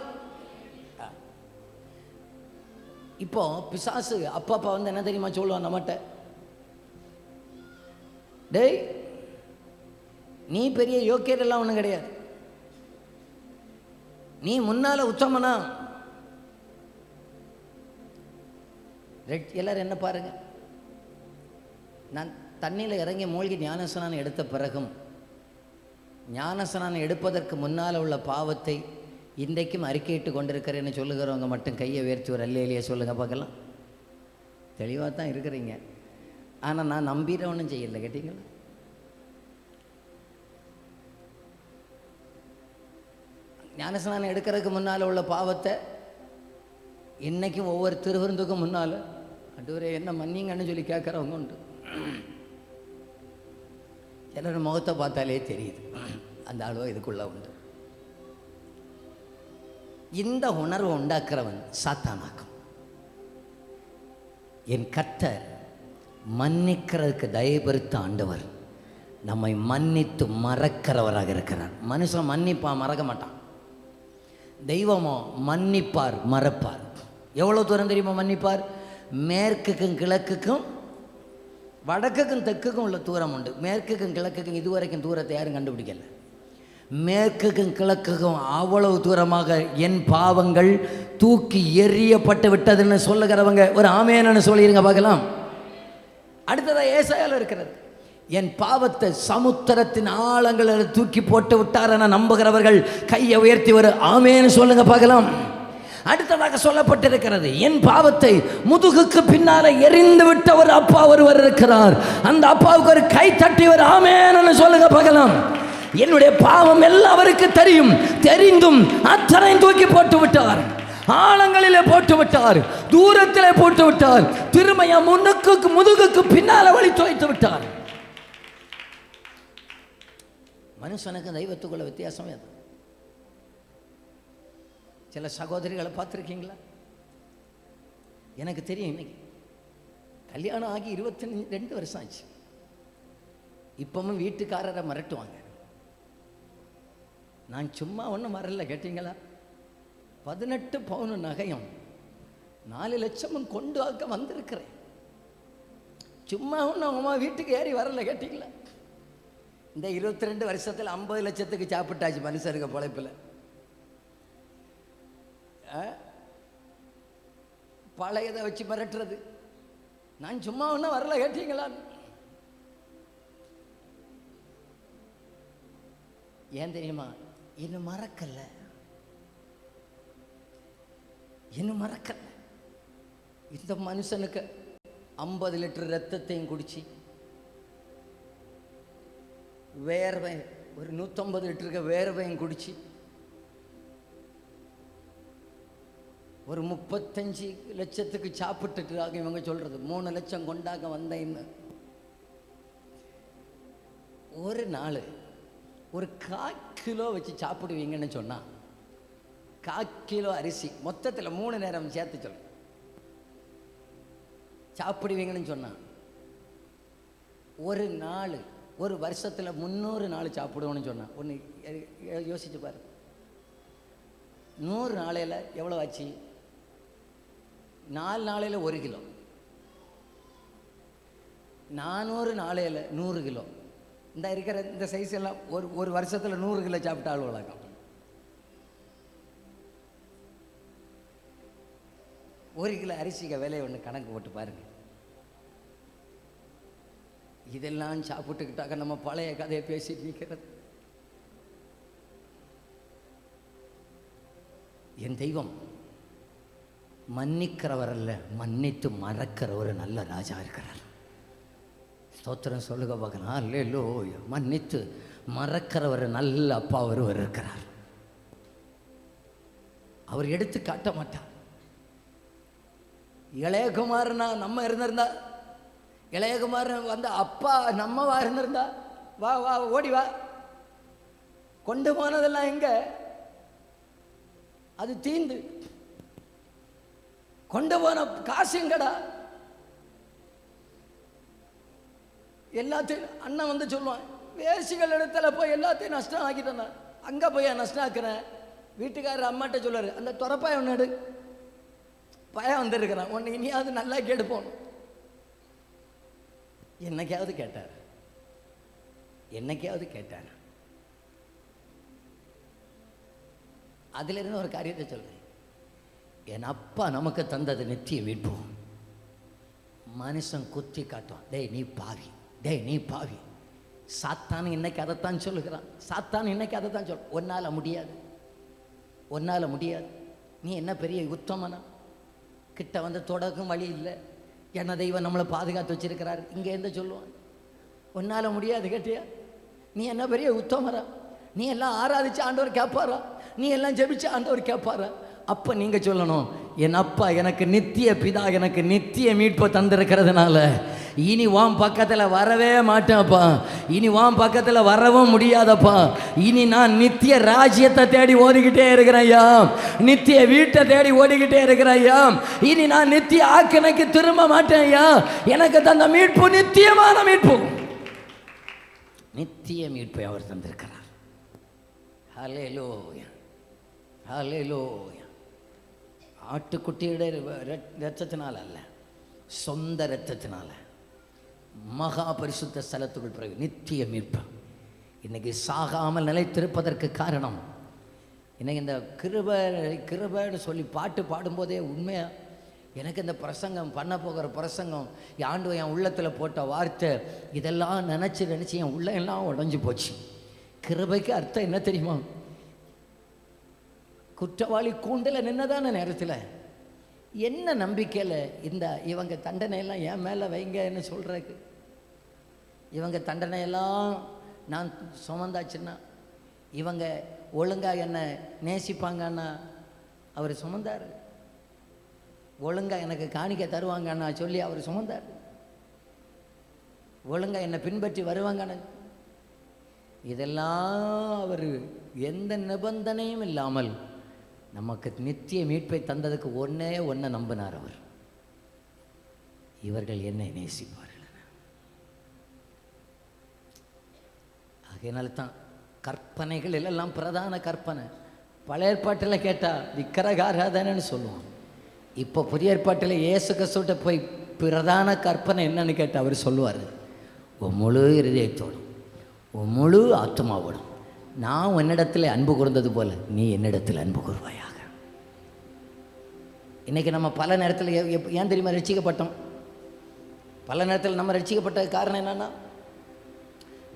இப்போ பிசாசு அப்பா வந்து என்ன தெரியுமா சொல்லுவான் நம்மகிட்ட, டேய் நீ பெரிய யோக்கியரெல்லாம் ஒன்றும் கிடையாது, நீ முன்னால உத்தமனா. எல்லாரும் என்ன பாருங்க, நான் தண்ணியில் இறங்கி மூழ்கி ஞானஸ்நானம் எடுத்த பிறகும் ஞானஸ்நானம் எடுப்பதற்கு முன்னால் உள்ள பாவத்தை இன்றைக்கும் அறிக்கையிட்டு கொண்டிருக்கிறேன்னு சொல்லுகிறவங்க மட்டும் கையை உயர்த்தி ஒரு அல்லேலியா சொல்லுங்க பார்க்கலாம். தெளிவாக தான் இருக்கிறீங்க, ஆனால் நான் நம்பிறவனும் செய்யலை. கேட்டீங்களா? ஞானஸ்நானம் எடுக்கிறதுக்கு முன்னால் உள்ள பாவத்தை இன்றைக்கும் ஒவ்வொரு திருவிருந்துக்கும் முன்னால் அண்டவரே என்ன மன்னிங்கன்னு சொல்லி கேட்குறவங்க உண்டு. சிலர் முகத்தை பார்த்தாலே தெரியுது அந்த அளவு இதுக்குள்ளே உண்டு. இந்த உணர்வை உண்டாக்குறவன் சாத்தானாக்கும். என் கர்த்தர் மன்னிக்கிறதுக்கு தயபெருத்த ஆண்டவர், நம்மை மன்னித்து மறக்கிறவராக இருக்கிறார். மனுஷன் மன்னிப்பான், மறக்க மாட்டான். தெய்வமோ மன்னிப்பார், மறப்பார். எவ்வளோ தூரம் தெரியுமா மன்னிப்பார்? மேற்குக்கும் கிழக்குக்கும் வடக்குக்கும் தெற்குக்கும் உள்ள தூரம் உண்டு. மேற்குக்கும் கிழக்குக்கும் இதுவரைக்கும் தூரத்தை யாரும் கண்டுபிடிக்கல. மேற்குக்கும் கிழக்குக்கும் அவ்வளவு தூரமாக என் பாவங்கள் தூக்கி எறியப்பட்டு விட்டதுன்னு சொல்லுகிறவங்க ஒரு ஆமேன்னு சொல்லிடுங்க பார்க்கலாம். அடுத்ததாக ஏசாயால இருக்கிறது, என் பாவத்தை சமுத்திரத்தின் ஆழங்களில் தூக்கி போட்டு விட்டார் என நம்புகிறவர்கள் கையை உயர்த்தி ஒரு ஆமேன்னு சொல்லுங்க பார்க்கலாம். அடுத்ததாக சொல்லப்பட்டிருக்கிறது, என் பாவத்தை முதுகுக்கு பின்னால எரிந்து விட்ட ஒரு அப்பா ஒருவர் இருக்கிறார். அந்த அப்பாவுக்கு ஒரு கை தட்டி ஒரு ஆமேன்னு சொல்லுங்க பார்க்கலாம். என்னுடைய பாவம் எல்லாருக்கும் தெரியும், தெரிந்தும் அத்தனை தூக்கி போட்டு விட்டார், ஆழங்களிலே போட்டு விட்டார், தூரத்திலே போட்டு விட்டார், திருமையா முதுகுக்கு பின்னால வழி துவைத்து விட்டார். மனுஷனுக்கு தெய்வத்துக்குள்ள வித்தியாசம் அது. சில சகோதரிகளை பார்த்துருக்கீங்களா? எனக்கு தெரியும், இன்னைக்கு கல்யாணம் ஆகி 22 வருஷம் ஆச்சு. இப்பவும் வீட்டுக்காரரை மிரட்டுவாங்க. நான் சும்மா ஒன்றும் வரல, கேட்டீங்களா? 18 பவுன் நகையும் 4 லட்சமும் கொண்டு ஆக்க வந்திருக்கிறேன். சும்மா ஒன்றும் அம்மா வீட்டுக்கு ஏறி வரல, கேட்டீங்களா? இந்த 22 வருஷத்தில் 50 லட்சத்துக்கு சாப்பிட்டாச்சு மனுஷருக்கு பொழைப்பில். பழையதை வச்சு மிரட்டுறது. நான் சும்மா ஒன்றும் வரல, கேட்டீங்களா? ஏன் தெரியுமா? இன்னும் மறக்கல, இன்னும் மறக்கல. இந்த மனுஷனுக்கு 50 லிட்டர் ரத்தத்தையும் குடிச்சு, வேர்வை ஒரு 150 லிட்டருக்கு வேர்வையும் குடிச்சு, ஒரு 35 லட்சத்துக்கு சாப்பிட்டுட்டு இவங்க சொல்கிறது 3 லட்சம் கொண்டாக வந்தேன்னு. ஒரு நாள் ஒரு 1/4 கிலோ வச்சு சாப்பிடுவீங்கன்னு சொன்னால் 1/4 கிலோ அரிசி மொத்தத்தில் 3 நேரம் சேர்த்து சொல்ல சாப்பிடுவீங்கன்னு சொன்னால் ஒரு நாள் ஒரு வருஷத்தில் 300 நாள் சாப்பிடுவோன்னு சொன்னால் ஒன்று யோசிச்சு பாரு. 100 நாளையில் எவ்வளோ ஆச்சு? 4 நாளையில் 1 கிலோ, 400 நாளையில் 100 கிலோ. இந்த இருக்கிற இந்த சைஸ் எல்லாம் ஒரு வருஷத்தில் 100 கிலோ சாப்பிட்டாலும் வழக்கம். 1 கிலோ அரிசிக்கு விலையை ஒன்று கணக்கு போட்டு பாருங்க. இதெல்லாம் சாப்பிட்டுக்கிட்டாக்க நம்ம பழைய கதையை பேசிட்டு நிற்கிறது. என் தெய்வம் மன்னிக்கிறவர் அல்ல, மன்னித்து மறக்கிற ஒரு நல்ல ராஜா இருக்கிறார். ஸ்தோத்திரம் சொல்லுக பார்க்கலாம். அல்லேலூயா. மன்னித்து மறக்கிற ஒரு நல்ல அப்பா ஒருவர் இருக்கிறார். அவர் எடுத்து காட்ட மாட்டார். இளையகுமாரனா நம்ம இருந்திருந்தா, இளையகுமாரன் வந்து அப்பா நம்மவா இருந்திருந்தா, வா வா ஓடி வா, கொண்டு போனதெல்லாம் எங்க? அது தீந்து. கொண்டு போன காசு எங்கடா? எல்லாத்தையும் அண்ணன் வந்து சொல்லுவான், வேசிகள் இடத்துல போய் எல்லாத்தையும் நஷ்டம் ஆக்கிட்டேன். அங்கே போய் நஷ்டம் ஆக்குறேன். வீட்டுக்காரர் அம்மாட்ட சொல்லுவார், அந்த துறப்பாய ஒன்று எடு, பயம் வந்துருக்கிறான், ஒன்று இனியாவது நல்லா கெடுப்போம். என்னைக்காவது கேட்டார்? என்னைக்காவது கேட்டார்? அதுல இருந்து ஒரு காரியத்தை சொல்றேன். என் அப்பா நமக்கு தந்தது நித்திய மீட்பு. மனுஷன் குத்தி காட்டுவான், டேய் நீ பாவி, டேய் நீ பாவி. சாத்தான் இன்னைக்கு அதைத்தான் சொல்லுகிறான். சாத்தான் இன்னைக்கு அதைத்தான் சொல். ஒன்னால முடியாது, ஒன்னால முடியாது. நீ என்ன பெரிய உத்தமனா? கிட்ட வந்து தொடக்கும் வழி இல்லை. என்ன தெய்வம் நம்மளை பாதுகாத்து வச்சிருக்கிறார். இங்கே எந்த சொல்லுவான், ஒன்னால முடியாது கேட்டியா? நீ என்ன பெரிய உத்தமரா? நீ எல்லாம் ஆராதிச்சு ஆண்டவர் கேட்பாரா? நீ எல்லாம் ஜெபிச்சு ஆண்டவர் கேட்பாரா? அப்போ நீங்கள் சொல்லணும், என் அப்பா எனக்கு நித்திய பிதா, எனக்கு நித்திய மீட்பை தந்திருக்கிறதுனால இனி வாம் பக்கத்தில் வரவே மாட்டேன்ப்பா, இனி வாம் பக்கத்தில் வரவும் முடியாதப்பா. இனி நான் நித்திய ராஜ்யத்தை தேடி ஓடிக்கிட்டே இருக்கிறேன்யா, நித்திய வீட்டை தேடி ஓடிக்கிட்டே இருக்கிறேன்யா. இனி நான் நித்திய ஆக்கினைக்கு திரும்ப மாட்டேன்யா. எனக்கு தந்த மீட்பு நித்தியமான மீட்பு, நித்திய மீட்பை அவர் தந்திருக்கிறார். ஹல்லேலூயா, ஹல்லேலூயா. ஆட்டுக்குட்டியுடைய இரத்தத்தினால் அல்ல, சொந்த இரத்தத்தினால மகா பரிசுத்த ஸ்தலத்துக்குள் பிறகு நித்திய மீட்பு. இன்னைக்கு சாகாமல் நிலைத்திருப்பதற்கு காரணம் இன்னைக்கு இந்த கிருபைன்னு சொல்லி பாட்டு பாடும்போதே உண்மையாக எனக்கு இந்த பிரசங்கம் பண்ண போகிற பிரசங்கம் ஆண்டவர் என் உள்ளத்தில் போட்ட வார்த்தை இதெல்லாம் நினச்சி என் உள்ள எல்லாம் உடஞ்சி போச்சு. கிருபைக்கு அர்த்தம் என்ன தெரியுமா? குற்றவாளி கூண்டில் நின்னதான நேரத்தில் என்ன நம்பிக்கையில் இந்த இவங்க தண்டனையெல்லாம் என் மேலே வைங்கன்னு சொல்கிறதுக்கு, இவங்க தண்டனையெல்லாம் நான் சுமந்தாச்சுன்னா, இவங்க ஒழுங்காக என்னை நேசிப்பாங்கன்னா அவர் சுமந்தார், ஒழுங்காக எனக்கு காணிக்க தருவாங்கன்னா சொல்லி அவர் சுமந்தார், ஒழுங்காக என்னை பின்பற்றி வருவாங்கன்னு இதெல்லாம் அவர் எந்த நிபந்தனையும் இல்லாமல் நமக்கு நித்திய மீட்பை தந்ததுக்கு ஒன்றை நம்பினார். அவர் இவர்கள் என்னை நேசிப்பார்கள். அதனால தான் கற்பனைகள் எல்லாம் பிரதான கற்பனை. பழைய ஏற்பாட்டில் கேட்டால் விக்கிரகாராதனைன்னு சொல்லுவோம். இப்போ புதிய ஏற்பாட்டில் இயேசு கிறிஸ்துவிட்ட போய் பிரதான கற்பனை என்னன்னு கேட்டால் அவர் சொல்லுவார், உன் முழு இருதயத்தோடும் உன் முழு ஆத்மாவோடும் நான் உன்னிடத்தில் அன்பு கூர்ந்தது போல நீ என்னிடத்தில் அன்பு கூர்வாயாக. இன்றைக்கி நம்ம பல நேரத்தில் ஏன் தெரியுமா ரட்சிக்கப்பட்டோம்? பல நேரத்தில் நம்ம ரட்சிக்கப்பட்ட காரணம் என்னென்னா,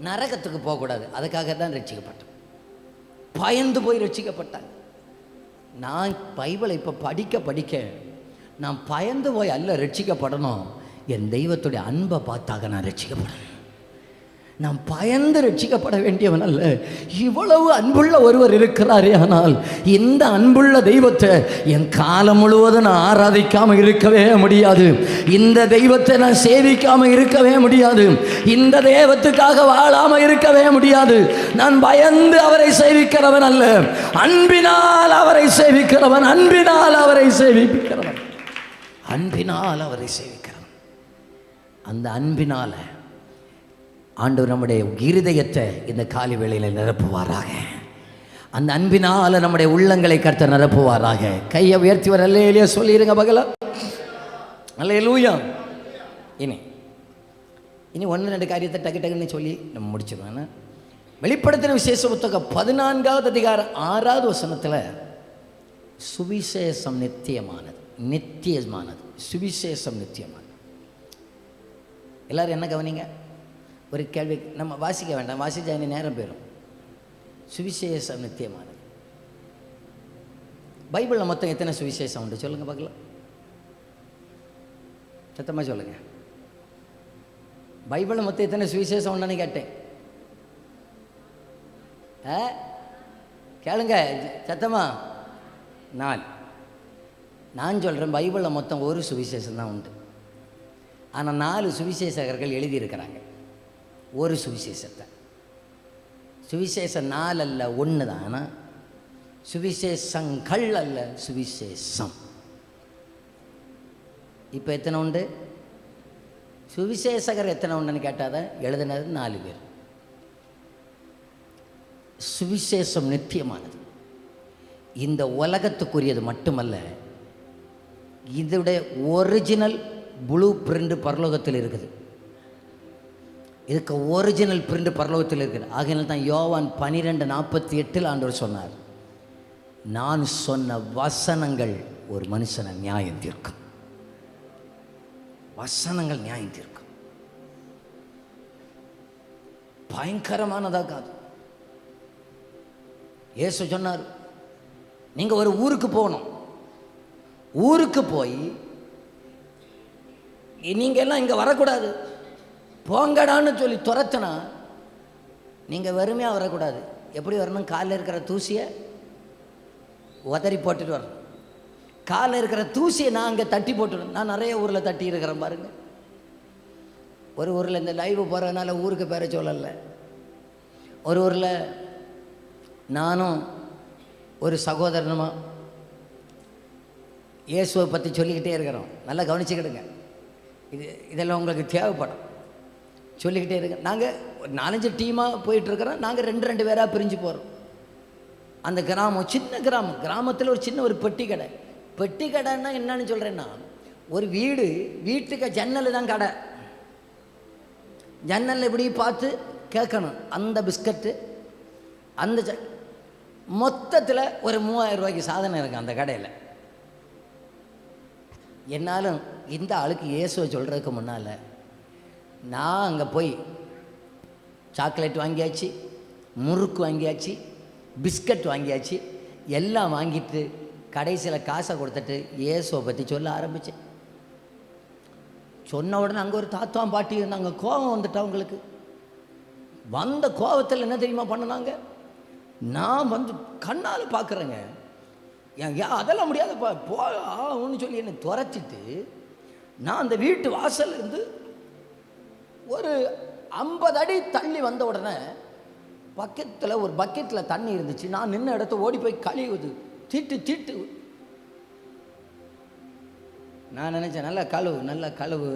நரகத்துக்கு போகக்கூடாது, அதுக்காக தான் ரட்சிக்கப்பட்டோம். பயந்து போய் ரட்சிக்கப்பட்டாங்க. நான் பைபிளை இப்போ படிக்க நான் பயந்து போய் அல்ல ரட்சிக்கப்படணும், என் தெய்வத்துடைய அன்பை பார்த்தாக நான் ரட்சிக்கப்படணும். நாம் பயந்து ரட்சிக்கப்பட வேண்டியவன் அல்ல. இவ்வளவு அன்புள்ள ஒருவர் இருக்கிறாரே, ஆனால் இந்த அன்புள்ள தெய்வத்தை என் காலம் முழுவதும் நான் ஆராதிக்காமல் இருக்கவே முடியாது. இந்த தெய்வத்தை நான் சேவிக்காமல் இருக்கவே முடியாது. இந்த தெய்வத்துக்காக வாழாமல் இருக்கவே முடியாது. நான் பயந்து அவரை சேவிக்கிறவன் அல்ல, அன்பினால் அவரை சேவிக்கிறவன், அன்பினால் அவரை சேவிக்கிறவன், அன்பினால் அவரை சேவிக்கிறவன். அந்த அன்பினால ஆண்டவர் நம்முடைய இருதயத்தை இந்த காலை வேளையில் நிரப்புவாராக. அந்த அன்பினால் நம்முடைய உள்ளங்களை கர்த்தர் நிரப்புவாராக. கையை உயர்த்தி வர அல்லேலூயா சொல்லிடுங்க பகல. அல்லேலூயா. இனி 1-2 காரியத்தை டக்கு டக்குன்னு சொல்லி நம்ம முடிச்சிடுவோம். வெளிப்படுத்தின விசேஷ புத்தகம் 14வது அதிகாரம் 6வது வசனத்தில் சுவிசேஷம் நித்தியமானது, நித்தியமானது, சுவிசேஷம் நித்தியமானது. எல்லாரும் என்ன கவனிங்க, ஒரு கேள்வி நம்ம வாசிக்க வேண்டாம், வாசிச்சா நேரம் போயிடும். சுவிசேஷம் நித்தியமானது. பைபிளில் மொத்தம் எத்தனை சுவிசேஷம் உண்டு சொல்லுங்க பார்க்கலாம், சத்தமாக சொல்லுங்க. பைபிளில் மொத்தம் எத்தனை சுவிசேஷம் உண்டுன்னு கேட்டேன். கேளுங்க சத்தமா. 4. நான் சொல்கிறேன், பைபிளில் மொத்தம் ஒரு சுவிசேஷம் தான் உண்டு. ஆனால் 4 சுவிசேஷகர்கள் எழுதியிருக்கிறாங்க ஒரு சுவிசேஷத்தை. சுவிசேஷம் 4 அல்ல, 1 தான். ஆனால் சுவிசேஷங்கள் அல்ல, சுவிசேஷம். இப்போ எத்தனை உண்டு? சுவிசேஷகர் எத்தனை உண்டுன்னு கேட்டாதான் எழுதினது 4 பேர். சுவிசேஷம் நித்தியமானது. இந்த உலகத்துக்குரியது மட்டுமல்ல, இதோடைய ஒரிஜினல் ப்ளூ பிரிண்ட் பரலோகத்தில் இருக்குது. இதுக்கு ஒரிஜினல் பிரிண்ட் பரலோகத்தில் இருக்குது. ஆகையினால தான் யோவான் 12:48 ஆண்டவர் சொன்னார், நான் சொன்ன வசனங்கள் ஒரு மனுஷனை நியாயம் தீர்க்கும். வசனங்கள் நியாயம் தீர்க்கும். பயங்கரமானதாக அது. இயேசு சொன்னார், நீங்க ஒரு ஊருக்கு போகணும், ஊருக்கு போய் நீங்க எல்லாம் இங்க வரக்கூடாது, போங்கடான்னு சொல்லி துரத்துனா நீங்கள் வெறுமையாக வரக்கூடாது. எப்படி வரணும்? காலில் இருக்கிற தூசியை உதறி போட்டுட்டு வரணும். காலில் இருக்கிற தூசியை நான் அங்கே தட்டி போட்டுருவேன். நான் நிறைய ஊரில் தட்டி இருக்கிறேன் பாருங்கள். ஒரு ஊரில் இந்த லைவ் போகிறதுனால ஊருக்கு பேர சொல்லலை. ஒரு ஊரில் நானும் ஒரு சகோதரனுமா இயேசுவை பற்றி சொல்லிக்கிட்டே இருக்கிறோம். நல்லா கவனிச்சுக்கிடுங்க, இதெல்லாம் உங்களுக்கு தேவைப்படும். சொல்லிக்கிட்டே இருங்க. நாங்கள் ஒரு 4-5 டீமாக போயிட்டுருக்கிறோம். நாங்கள் 2 பேராக பிரிஞ்சு போகிறோம். அந்த கிராமம் சின்ன கிராமம். கிராமத்தில் ஒரு சின்ன ஒரு பெட்டி கடை. பெட்டி கடைன்னா என்னன்னு சொல்கிறேன்னா, ஒரு வீட்டுக்கு ஜன்னல் தான் கடை. ஜன்னல் எப்படி பார்த்து கேட்கணும். அந்த பிஸ்கட்டு அந்த மொத்தத்தில் ஒரு 3000 ரூபாய்க்கு சாதனை இருக்குது அந்த கடையில். என்னாலும் இந்த ஆளுக்கு இயேசுவை சொல்கிறதுக்கு முன்னால் நான் அங்கே போய் சாக்லேட் வாங்கியாச்சு, முறுக்கு வாங்கியாச்சு, பிஸ்கட் வாங்கியாச்சு, எல்லாம் வாங்கிட்டு கடைசியில் காசை கொடுத்துட்டு இயேசுவை பற்றி சொல்ல ஆரம்பித்தேன். சொன்ன உடனே அங்கே ஒரு தாத்தாவும் பாட்டி இருந்தாங்க. கோபம் வந்துட்டா அவங்களுக்கு. வந்த கோபத்தில் என்ன தெரியுமா பண்ணினாங்க? நான் வந்து கண்ணால் பார்க்குறேங்க, அதெல்லாம் முடியாதுப்பா போன்னு சொல்லி என்னை துரத்திட்டு, நான் அந்த வீட்டு வாசல் இருந்து ஒரு 50 அடி தள்ளி வந்த உடனே பக்கத்தில் ஒரு பக்கெட்டில் தண்ணி இருந்துச்சு. நான் நின்ன இடத்த ஓடி போய் கழுவுது, தீட்டு. நான் நினச்சேன், நல்ல கழுவு.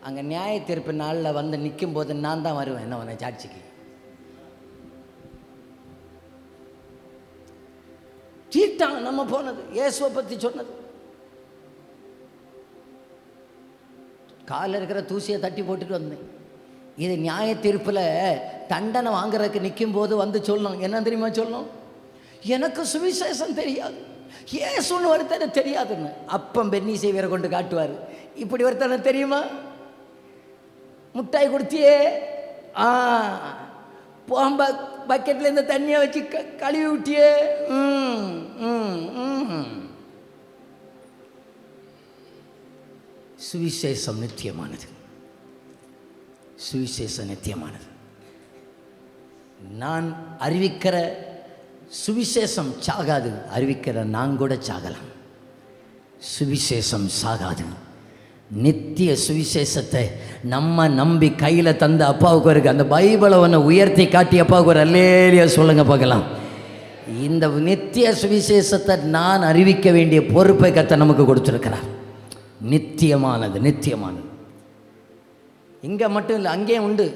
அங்கே நியாய தீர்ப்பு நாளில் வந்து நிற்கும் போது நான் தான் வருவேன் என்ன உன்னை சாட்சிக்கு. தீட்டாங்க நம்ம போனது, இயேசுவை பற்றி சொன்னது. காலில் இருக்கிற தூசியை தட்டி போட்டுட்டு வந்தேன். இது நியாய தீர்ப்பில் தண்டனை வாங்குறதுக்கு நிற்கும் போது வந்து சொல்லணும். என்ன தெரியுமா சொல்லணும்? எனக்கு சுவிசேஷம் தெரியாது, இயேசுன்னு ஒருத்தனை தெரியாதுன்னு. அப்பம் பென்னி செய்வரை கொண்டு காட்டுவார். இப்படி ஒருத்தனை தெரியுமா? முட்டாய் கொடுத்தியே, போம்ப பக்கெட்டில் இந்த தண்ணியை வச்சு கழுவி விட்டியே. சுவிசேஷம் நித்தியமானது. சுவிசேஷம் நித்தியமானது. நான் அறிவிக்கிற சுவிசேஷம் சாகாது, அறிவிக்கிற நான் கூட சாகலாம். சுவிசேஷம் சாகாது. நித்திய சுவிசேஷத்தை நம்ம நம்பி கையில் தந்த அப்பாவுக்கு இருக்கு. அந்த பைபிளை ஒன்று உயர்த்தி காட்டி அப்பாவுக்கு ஒரு அல்லேலியா சொல்லுங்க பார்க்கலாம். இந்த நித்திய சுவிசேஷத்தை நான் அறிவிக்க வேண்டிய பொறுப்பை கர்த்தர் நமக்கு கொடுத்துருக்கிறார். நித்தியமானது, நித்தியமானது. இங்கே மட்டும் இல்லை, அங்கேயும் உண்டு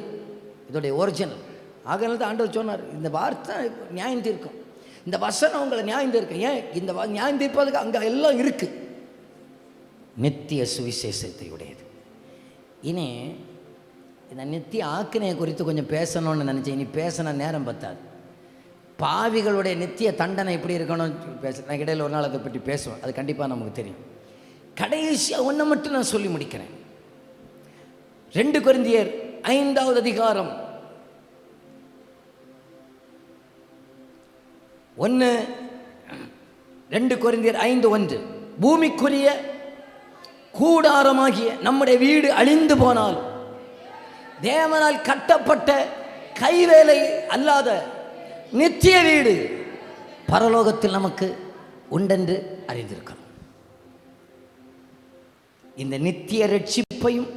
இதோடைய ஒரிஜினல். ஆகனால தான் ஆண்டவர் சொன்னார், இந்த வார்த்தை நியாயம் தீர்க்கும், இந்த வசனம் உங்களை நியாயம் தீர்க்கும். ஏன் இந்த நியாயம் தீர்ப்பதுக்கு அங்கே எல்லாம் இருக்குது. நித்திய சுவிசேஷத்தை உடையது. இனி இந்த நித்திய ஆக்கினையை குறித்து கொஞ்சம் பேசணும்னு நினச்சேன். இனி பேசின நேரம் பத்தாது. பாவிகளுடைய நித்திய தண்டனை எப்படி இருக்கணும்னு நான் இடையில் ஒரு நாள் அதை பற்றி பேசுவேன். அது கண்டிப்பாக நமக்கு தெரியும். கடைசியாக ஒன்றை மட்டும் நான் சொல்லி முடிக்கிறேன். 2 கொரிந்தியர் 5வது அதிகாரம் 2 கொரிந்தியர் 5:1 பூமிக்குரிய கூடாரமாகிய நம்முடைய வீடு அழிந்து போனாலும் தேவனால் கட்டப்பட்ட கைவேலை அல்லாத நித்திய வீடு பரலோகத்தில் நமக்கு உண்டென்று அறிந்திருக்கிறோம். இந்த நித்திய ரட்சிப்பையும்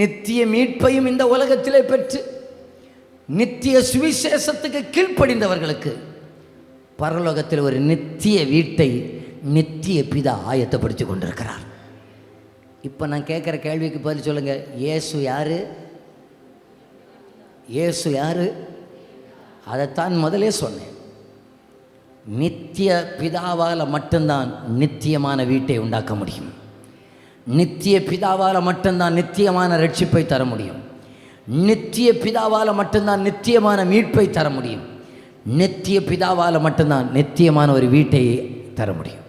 நித்திய மீட்பையும் இந்த உலகத்திலே பெற்று நித்திய சுவிசேஷத்துக்கு கீழ்ப்படிந்தவர்களுக்கு பரலோகத்தில் ஒரு நித்திய வீட்டை நித்திய பிதா ஆயத்தப்படுத்தி கொண்டிருக்கிறார். இப்போ நான் கேட்குற கேள்விக்கு பதில் சொல்லுங்க. இயேசு யாரு? இயேசு யாரு? அதைத்தான் முதலே சொன்னேன். நித்திய பிதாவால் மட்டும்தான் நித்தியமான வீட்டை உண்டாக்க முடியும். நித்திய பிதாவால் மட்டும்தான் நித்தியமான ரட்சிப்பை தர முடியும். நித்திய பிதாவால் மட்டும்தான் நித்தியமான மீட்பை தர முடியும். நித்திய பிதாவால் மட்டும்தான் நித்தியமான ஒரு வீட்டை தர முடியும்.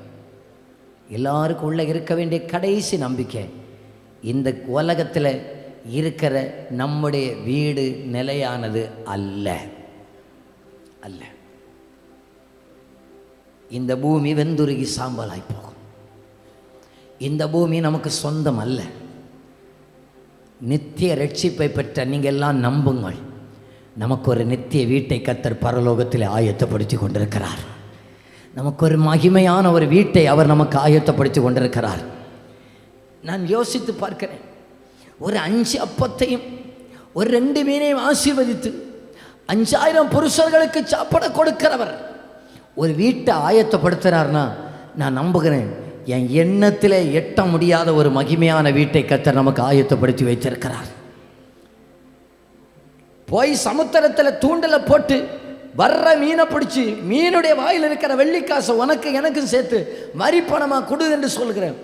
எல்லாருக்கும் உள்ள இருக்க வேண்டிய கடைசி நம்பிக்கை, இந்த உலகத்தில் இருக்கிற நம்முடைய வீடு நிலையானது அல்ல. அல்ல. இந்த பூமி வெந்துருகி சாம்பலாய் போகும். இந்த பூமி நமக்கு சொந்தம் அல்ல. நித்திய ரட்சிப்பை பெற்ற நீங்கள் எல்லாம் நம்புங்கள். நமக்கு ஒரு நித்திய வீட்டை கர்த்தர் பரலோகத்தில் ஆயத்தப்படுத்தி கொண்டிருக்கிறார். நமக்கு ஒரு மகிமையான ஒரு வீட்டை அவர் நமக்கு ஆயத்தப்படுத்தி கொண்டிருக்கிறார். நான் யோசித்து பார்க்கிறேன். ஒரு 5 அப்பத்தையும் ஒரு 2 மீனையும் ஆசீர்வதித்து 5000 புருஷர்களுக்கு சாப்பிட கொடுக்கிறவர் ஒரு வீட்டை ஆயத்தப்படுத்துகிறார்னா நான் நம்புகிறேன், என் எண்ணத்தில் எட்ட முடியாத ஒரு மகிமையான வீட்டை கர்த்தர் நமக்கு ஆயத்தப்படுத்தி வைத்திருக்கிறார். போய் சமுத்திரத்தில் தூண்டலை போட்டு வர்ற மீனை பிடிச்சி மீனுடைய வாயில் இருக்கிற வெள்ளிக்காசை உனக்கு எனக்கும் சேர்த்து மரிப்பணமாக கொடு என்று சொல்கிறேன்.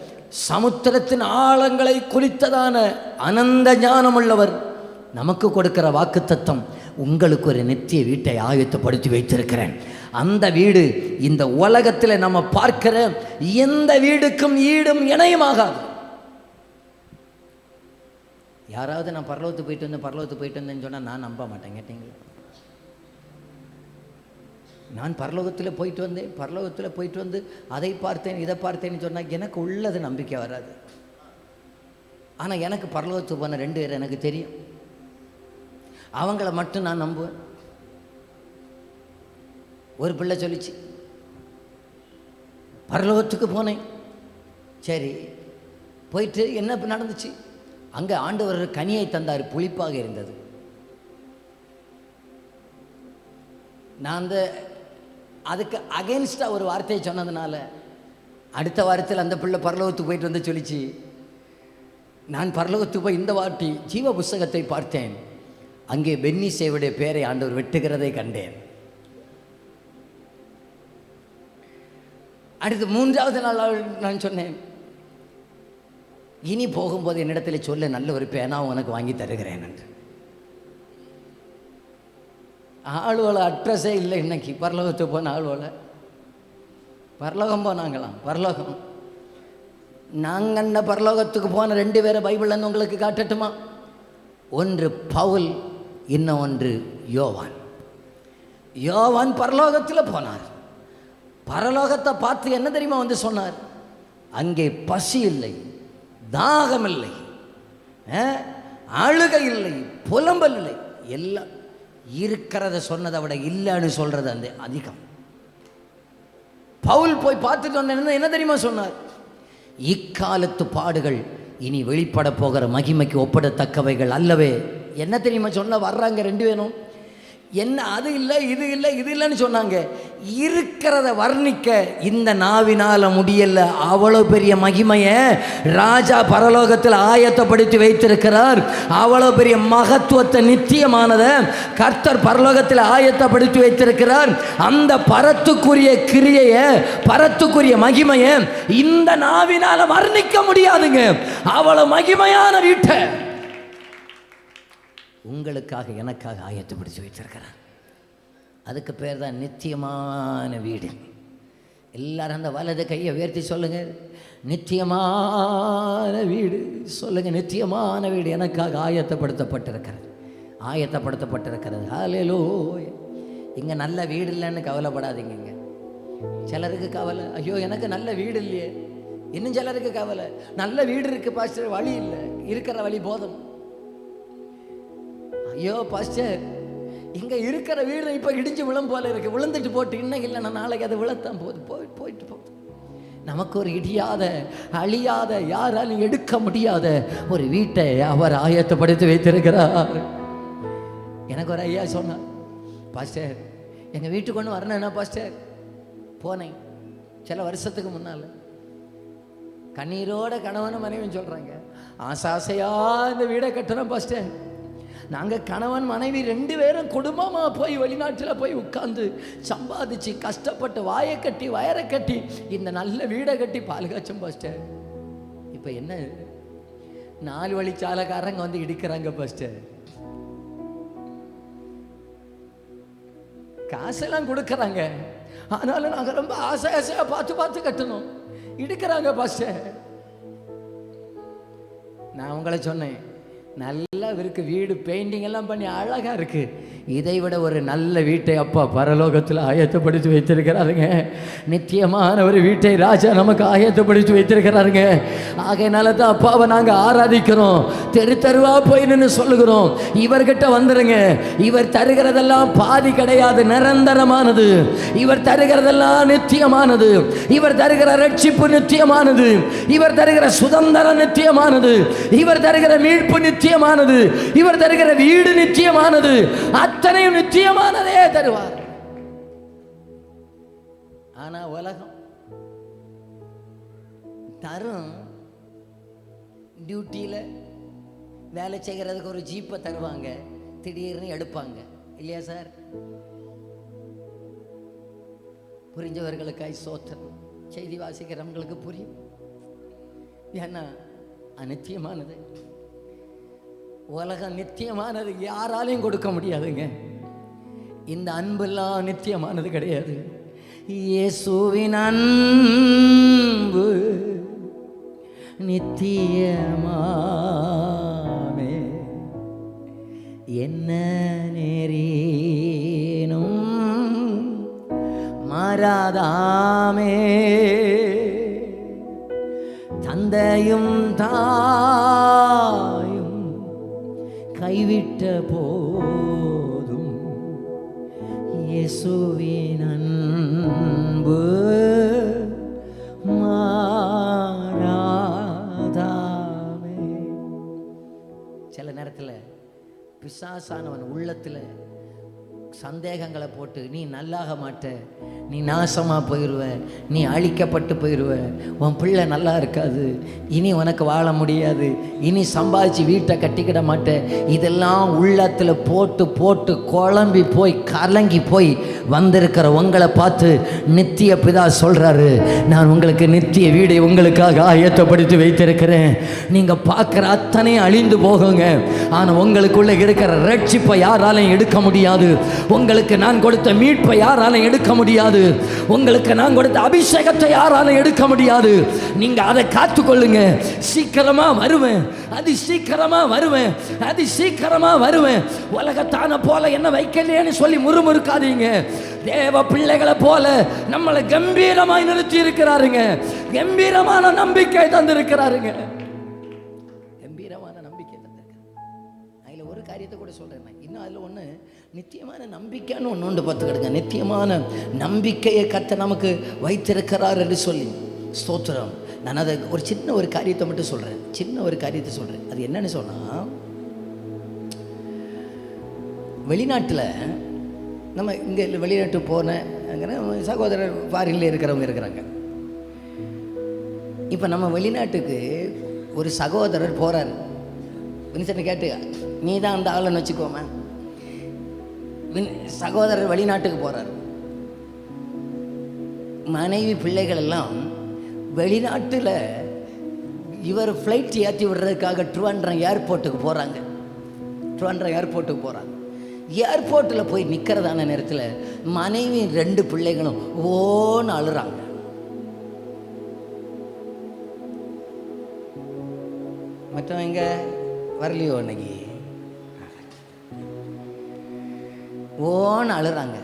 சமுத்திரத்தின் ஆழங்களை குறித்ததான அனந்த ஞானம் உள்ளவர் நமக்கு கொடுக்கிற வாக்குத்தத்தம், உங்களுக்கு ஒரு நித்திய வீட்டை ஆயத்தப்படுத்தி வைத்திருக்கிறேன். அந்த வீடு இந்த உலகத்தில் நம்ம பார்க்கிற எந்த வீடுக்கும் ஈடும் இணையுமாகாது. யாராவது நான் பரலோகத்துக்கு போயிட்டு வந்தேன்னு சொன்னால் நான் நம்ப மாட்டேன். கேட்டீங்களா? நான் பரலோகத்தில் போயிட்டு வந்து அதை பார்த்தேன் இதை பார்த்தேன்னு சொன்னால் எனக்கு உள்ளது நம்பிக்கை வராது. ஆனால் எனக்கு பரலோகத்துக்கு போன 2 பேர் எனக்கு தெரியும். அவங்கள மட்டும் நான் நம்புவேன். ஒரு பிள்ளை சொல்லிச்சு, பரலோகத்துக்கு போனேன். சரி, போயிட்டு என்ன நடந்துச்சு? அங்கே ஆண்டவர் கனியை தந்தார், புளிப்பாக இருந்தது. நான் அதுக்கு அகென்ஸ்டாக ஒரு வார்த்தையை சொன்னதுனால அடுத்த வாரத்தில் அந்த பிள்ளை பரலோகத்துக்கு போயிட்டு வந்து சொல்லிச்சு, நான் பரலோகத்துக்கு போய் இந்த வாட்டி ஜீவ புஸ்தகத்தை பார்த்தேன், அங்கே பென்னி சேவுடைய பேரை ஆண்டவர் வெட்டுகிறதை கண்டேன். அடுத்து 3வது நாள் நான் சொன்னேன், இனி போகும்போது என்னிடத்தில் சொல்ல, நல்ல ஒரு பேனா உனக்கு வாங்கி தருகிறேன் என்று. ஆளுவலை அட்ரஸே இல்லை. இன்னைக்கு பரலோகத்துக்கு போன ஆளுவலை பரலோகம் போனாங்களாம். பரலோகம் நாங்கள் பரலோகத்துக்கு போன 2 பேரை பைபிள்லேருந்து உங்களுக்கு காட்டட்டுமா? ஒன்று பவுல், இன்னும் ஒன்று யோவான். யோவான் பரலோகத்தில் போனார். பரலோகத்தை பார்த்து என்ன தெரியுமா வந்து சொன்னார்? அங்கே பசி இல்லை, தாகம் இல்லை, அழுகை இல்லை, புலம்பல் இல்லை. எல்லாம் இருக்கிறத சொன்னதை விட இல்லைன்னு சொல்றது அந்த அதிகம். பவுல் போய் பார்த்துட்டு வந்த என்ன தெரியுமா சொன்னார்? இக்காலத்து பாடுகள் இனி வெளிப்பட போகிற மகிமைக்கு ஒப்பிடத்தக்கவைகள் அல்லவே. என்ன தெரியுமா சொன்ன? வர்றாங்க 2 பேரும், என்ன அது இல்லை இது இல்லை இது இல்லைன்னு சொன்னாங்க. இருக்கிறத வர்ணிக்க இந்த நாவினால முடியல. அவ்வளோ பெரிய மகிமையை ராஜா பரலோகத்தில் ஆயத்தப்படுத்தி வைத்திருக்கிறார். அவ்வளோ பெரிய மகத்துவத்தை, நித்தியமானதை கர்த்தர் பரலோகத்தில் ஆயத்தப்படுத்தி வைத்திருக்கிறார். அந்த பரத்துக்குரிய கிரியையை, பரத்துக்குரிய மகிமையை இந்த நாவினால வர்ணிக்க முடியாதுங்க. அவ்வளோ மகிமையான வீட்டை உங்களுக்காக எனக்காக ஆயத்தப்படுத்தி வைத்திருக்கிறார். அதுக்கு பேர் தான் நித்தியமான வீடு. எல்லாரும் அந்த வலது கையை உயர்த்தி சொல்லுங்க, நித்தியமான வீடு சொல்லுங்க. நித்தியமான வீடு எனக்காக ஆயத்தப்படுத்தப்பட்டிருக்கிறது, ஆயத்தப்படுத்தப்பட்டிருக்கிறது. ஹல்லேலூயா. இங்கே நல்ல வீடு இல்லைன்னு கவலைப்படாதீங்க. சிலருக்கு கவலை, ஐயோ எனக்கு நல்ல வீடு இல்லையே. இன்னும் சிலருக்கு கவலை, நல்ல வீடு இருக்கு பாஸ்டர், வழி இல்லை, இருக்கிற வழி போதும். ஐயோ பாஸ்டர், இங்கே இருக்கிற வீடு இப்போ இடிஞ்சு விழும் போல இருக்கு, விழுந்துட்டு போட்டு இன்னைக்கு இல்லை நான் நாளைக்கு அதை விழத்தான் போயிட்டு போகுது. நமக்கு ஒரு இடியாத, அழியாத, யாராலும் எடுக்க முடியாத ஒரு வீட்டை அவர் ஆயத்தப்படுத்தி வைத்திருக்கிறார். எனக்கு ஒரு ஐயா சொன்னார், பாஸ்டர் எங்கள் வீட்டுக்கு ஒன்று வரணும்னா பாஸ்டர். போனேன் சில வருஷத்துக்கு முன்னால். கண்ணீரோட கணவனும் மனைவியும் சொல்கிறாங்க, ஆசாசையாக இந்த வீடை கட்டணும் பாஸ்டர். நாங்கள் கணவன் மனைவி 2 பேரும் குடும்பமாக போய் வெளிநாட்டில் போய் உட்காந்து சம்பாதிச்சு கஷ்டப்பட்டு வாயை கட்டி வயரை கட்டி இந்த நல்ல வீடை கட்டி பாதுகாச்சோம் பாஸ்டர். இப்போ என்ன, 4 வழிச்சாலைக்காரங்க வந்து இடிக்கிறாங்க பாஸ்டர். காசெல்லாம் கொடுக்குறாங்க, ஆனாலும் நாங்கள் ரொம்ப ஆசையாக பார்த்து கட்டணும், இடிக்கிறாங்க பாஸ்டர். நான் உங்களை சொன்னேன், நல்லா இருக்கு வீடு, பெயிண்டிங் எல்லாம் பண்ணி அழகா இருக்கு. இதை விட ஒரு நல்ல வீட்டை அப்பா பரலோகத்தில் ஆயத்தப்படுத்தி வைத்திருக்கிறாருங்க. நித்தியமான ஒரு வீட்டை ராஜா நமக்கு ஆயத்தப்படுத்தி வைத்திருக்கிறாருங்க. ஆகையினால தான் அப்பாவை நாங்கள் ஆராதிக்கிறோம், தெரு தெருவா போய் நின்று சொல்லுகிறோம், இவர்கிட்ட வந்துருங்க. இவர் தருகிறதெல்லாம் பாதி கிடையாது, நிரந்தரமானது. இவர் தருகிறதெல்லாம் நித்தியமானது. இவர் தருகிற ரட்சிப்பு நித்தியமானது. இவர் தருகிற சுதந்திரம் நித்தியமானது. இவர் தருகிற மீட்பு நித்தியமானது. இவர் தருகிற வீடு நித்தியமானது. அத்தனையும் நித்தியமானதே தருவார். ஆனா உலகம் தரும். டியூட்டியில வேலை செய்கிறதுக்கு ஒரு ஜீப்பை தருவாங்க, திடீர்னு எடுப்பாங்க, இல்லையா சார்? புரிஞ்சவர்களுக்காய் சோத்திரம், செய்தி வாசிக்கிறவங்களுக்கு புரியும். ஏன்னா அநித்தியமானது. உலகம் நித்தியமானது, யாராலையும் கொடுக்க முடியாதுங்க. இந்த அன்பெல்லாம் நித்தியமானது கிடையாது. இயேசுவின் அன்பு நித்தியமாமே, என்ன நேரீனும் மாறாதாமே. தந்தையும் தாயும் கைவிட்ட போதும் இயேசுவின் அன்பு மாறாதாமே. சில நேரத்தில் பிசாசானவன் உள்ளத்தில் சந்தேகங்களை போட்டு, நீ நல்லாக மாட்ட, நீ நாசமாக போயிடுவ, நீ அழிக்கப்பட்டு போயிடுவ, உன் பிள்ளை நல்லா இருக்காது, இனி உனக்கு வாழ முடியாது, இனி சம்பாதிச்சு வீட்டை கட்டிக்கிட மாட்டேன், இதெல்லாம் உள்ளத்தில் போட்டு போட்டு குழம்பி போய் கலங்கி போய் வந்திருக்கிற உங்களை பார்த்து நித்திய பிதா சொல்கிறாரு, நான் உங்களுக்கு நித்திய வீடை உங்களுக்காக ஆயத்தப்படுத்தி வைத்திருக்கிறேன். நீங்கள் பார்க்குற அத்தனையும் அழிந்து போகுங்க, ஆனால் உங்களுக்குள்ளே இருக்கிற ரட்சிப்பை யாராலையும் எடுக்க முடியாது. உங்களுக்கு நான் கொடுத்த மீட்பை யாராலும் எடுக்க முடியாது. உங்களுக்கு நான் கொடுத்த அபிஷேகத்தை யாராலும் எடுக்க முடியாது. நீங்க அதை காத்துக்கொள்ளுங்க. சீக்கிரமா வருவேன், அது சீக்கிரமா வருவேன், அது சீக்கிரமா வருவேன். உலகத்தான போல என்ன வைக்கலையேன்னு சொல்லி முறுமுறுக்காதீங்க. தேவ பிள்ளைகளை போல நம்மளை கம்பீரமாய் நிறுத்தி இருக்கிறாருங்க. கம்பீரமான நம்பிக்கை தந்திருக்கிறாருங்க. கம்பீரமான நம்பிக்கை தந்திருக்கிறார். அதுல ஒரு காரியத்தை கூட சொல்கிறேன். இன்னும் அதில் ஒன்று நித்தியமான நம்பிக்கைன்னு ஒன்று உண்டு பார்த்துக்கிடுங்க. நித்தியமான நம்பிக்கையை கர்த்தர் நமக்கு வைத்திருக்கிறார் என்று சொல்லி ஸ்தோத்திரம். நான் அதை ஒரு சின்ன ஒரு காரியத்தை மட்டும் சொல்கிறேன். அது என்னன்னு சொன்னால், வெளிநாட்டில் நம்ம இங்கே வெளிநாட்டு போனங்கிற சகோதரர் ஃபாரின்ல இருக்கிறவங்க இருக்கிறாங்க. இப்போ நம்ம வெளிநாட்டுக்கு ஒரு சகோதரர் போகிறார். வின்சென்ட் கேட்டு, நீ தான் அந்த ஆளுன்னு வச்சுக்கோமே. சகோதரர் வெளிநாட்டுக்கு போகிறார். மனைவி பிள்ளைகள் எல்லாம் வெளிநாட்டில் இவர் ஃப்ளைட் ஏற்றி விடுறதுக்காக ட்ரிவாண்ட்ரம் ஏர்போர்ட்டுக்கு போகிறாங்க. ஏர்போர்ட்டில் போய் நிற்கிறதான நேரத்தில் மனைவி 2 பிள்ளைகளும் ஓன்னு அழுறாங்க. மற்றவங்க வரலையோ அன்னைக்கு ஓன்னு அழுறாங்க.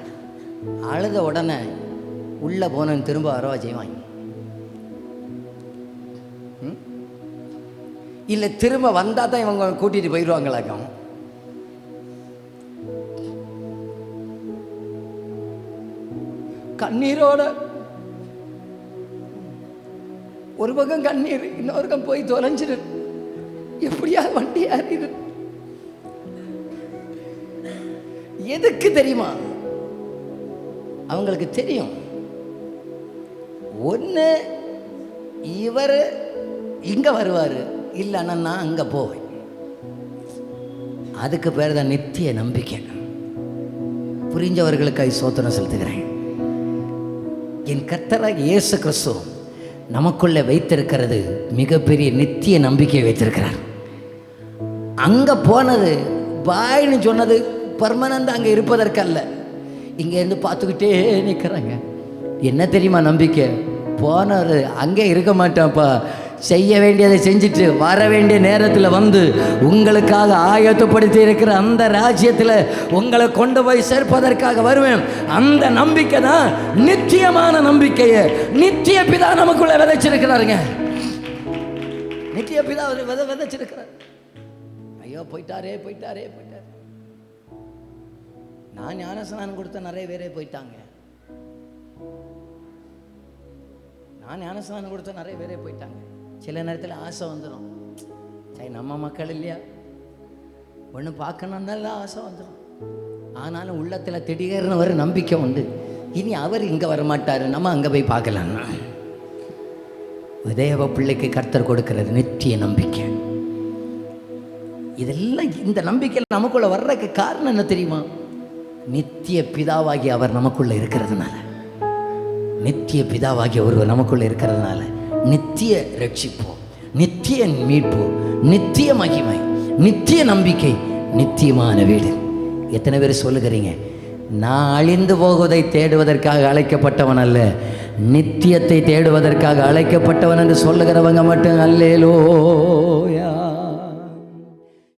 அழுத உடனே உள்ளே போனேன்னு திரும்ப வரவா செய்வாங்க? இல்லை திரும்ப வந்தால் தான் இவங்க கூட்டிகிட்டு போயிடுவாங்களாக்கும். கண்ணீரோட ஒரு பக்கம் கண்ணீர், இன்னொரு பக்கம் போய் தொலைஞ்சிரு, எப்படியா வண்டி ஏறிடு. எதுக்கு தெரியுமா? அவங்களுக்கு தெரியும், ஒன்று இவர் இங்கே வருவார், இல்லைன்னா நான் அங்கே போவேன். அதுக்கு பேர் தான் நித்திய நம்பிக்கை. புரிஞ்சவர்களுக்காக ஸ்தோத்திரம் செலுத்துகிறேன். என் கர்த்தராகிய இயேசு கிறிஸ்து நமக்குள்ளே வைத்திருக்கிறது மிகப்பெரிய நித்திய நம்பிக்கையை வைத்திருக்கிறார். அங்கே போனது பாய்னு சொன்னது பர்மனண்ட் அங்கே இருப்பதற்கல்ல. இங்கேருந்து பார்த்துக்கிட்டே நிற்கிறாங்க. என்ன தெரியுமா நம்பிக்கை? போனவர் அங்கே இருக்க மாட்டான்ப்பா, செய்ய வேண்டியதை செஞ்சுட்டு வர வேண்டிய நேரத்தில் வந்து உங்களுக்காக ஆயத்தப்படுத்தி இருக்கிற அந்த ராஜ்யத்தில் உங்களை கொண்டு போய் சேர்ப்பதற்காக வருவேன். அந்த நம்பிக்கை தான் நித்தியமான நம்பிக்கையை நித்திய பிதா நமக்குள்ள விதைச்சிருக்கிறாருங்க. நித்திய பிதா விதைச்சிருக்கிறார். ஐயோ போயிட்டாரே. நான் ஞானஸ்நானம் கொடுத்த நிறைய பேரே போயிட்டாங்க. சில நேரத்தில் ஆசை வந்துடும். சரி, நம்ம மக்கள் இல்லையா, ஒன்று பார்க்கணுன்னால ஆசை வந்துடும். ஆனாலும் உள்ளத்தில் திடீர்னு ஒரு நம்பிக்கை உண்டு, இனி அவர் இங்கே வரமாட்டார், நம்ம அங்கே போய் பார்க்கலான்னா. தேவ பிள்ளைக்கு கர்த்தர் கொடுக்கிறது நித்திய நம்பிக்கை. இதெல்லாம் இந்த நம்பிக்கையில் நமக்குள்ள வர்றதுக்கு காரணம் என்ன தெரியுமா? நித்திய பிதாவாகி அவர் நமக்குள்ள இருக்கிறதுனால. நித்திய பிதாவாகி ஒருவர் நமக்குள்ள இருக்கிறதுனால நித்திய ரட்சிப்பு, நித்திய மீட்பு, நித்திய மகிமை, நித்திய நம்பிக்கை, நித்தியமான வீடு. எத்தனை பேர் சொல்லுகிறீங்க? நான் அழிந்து போவதை தேடுவதற்காக அழைக்கப்பட்டவன் அல்ல, நித்தியத்தை தேடுவதற்காக அழைக்கப்பட்டவன் என்று சொல்லுகிறவங்க மட்டும் அல்லேலூயா.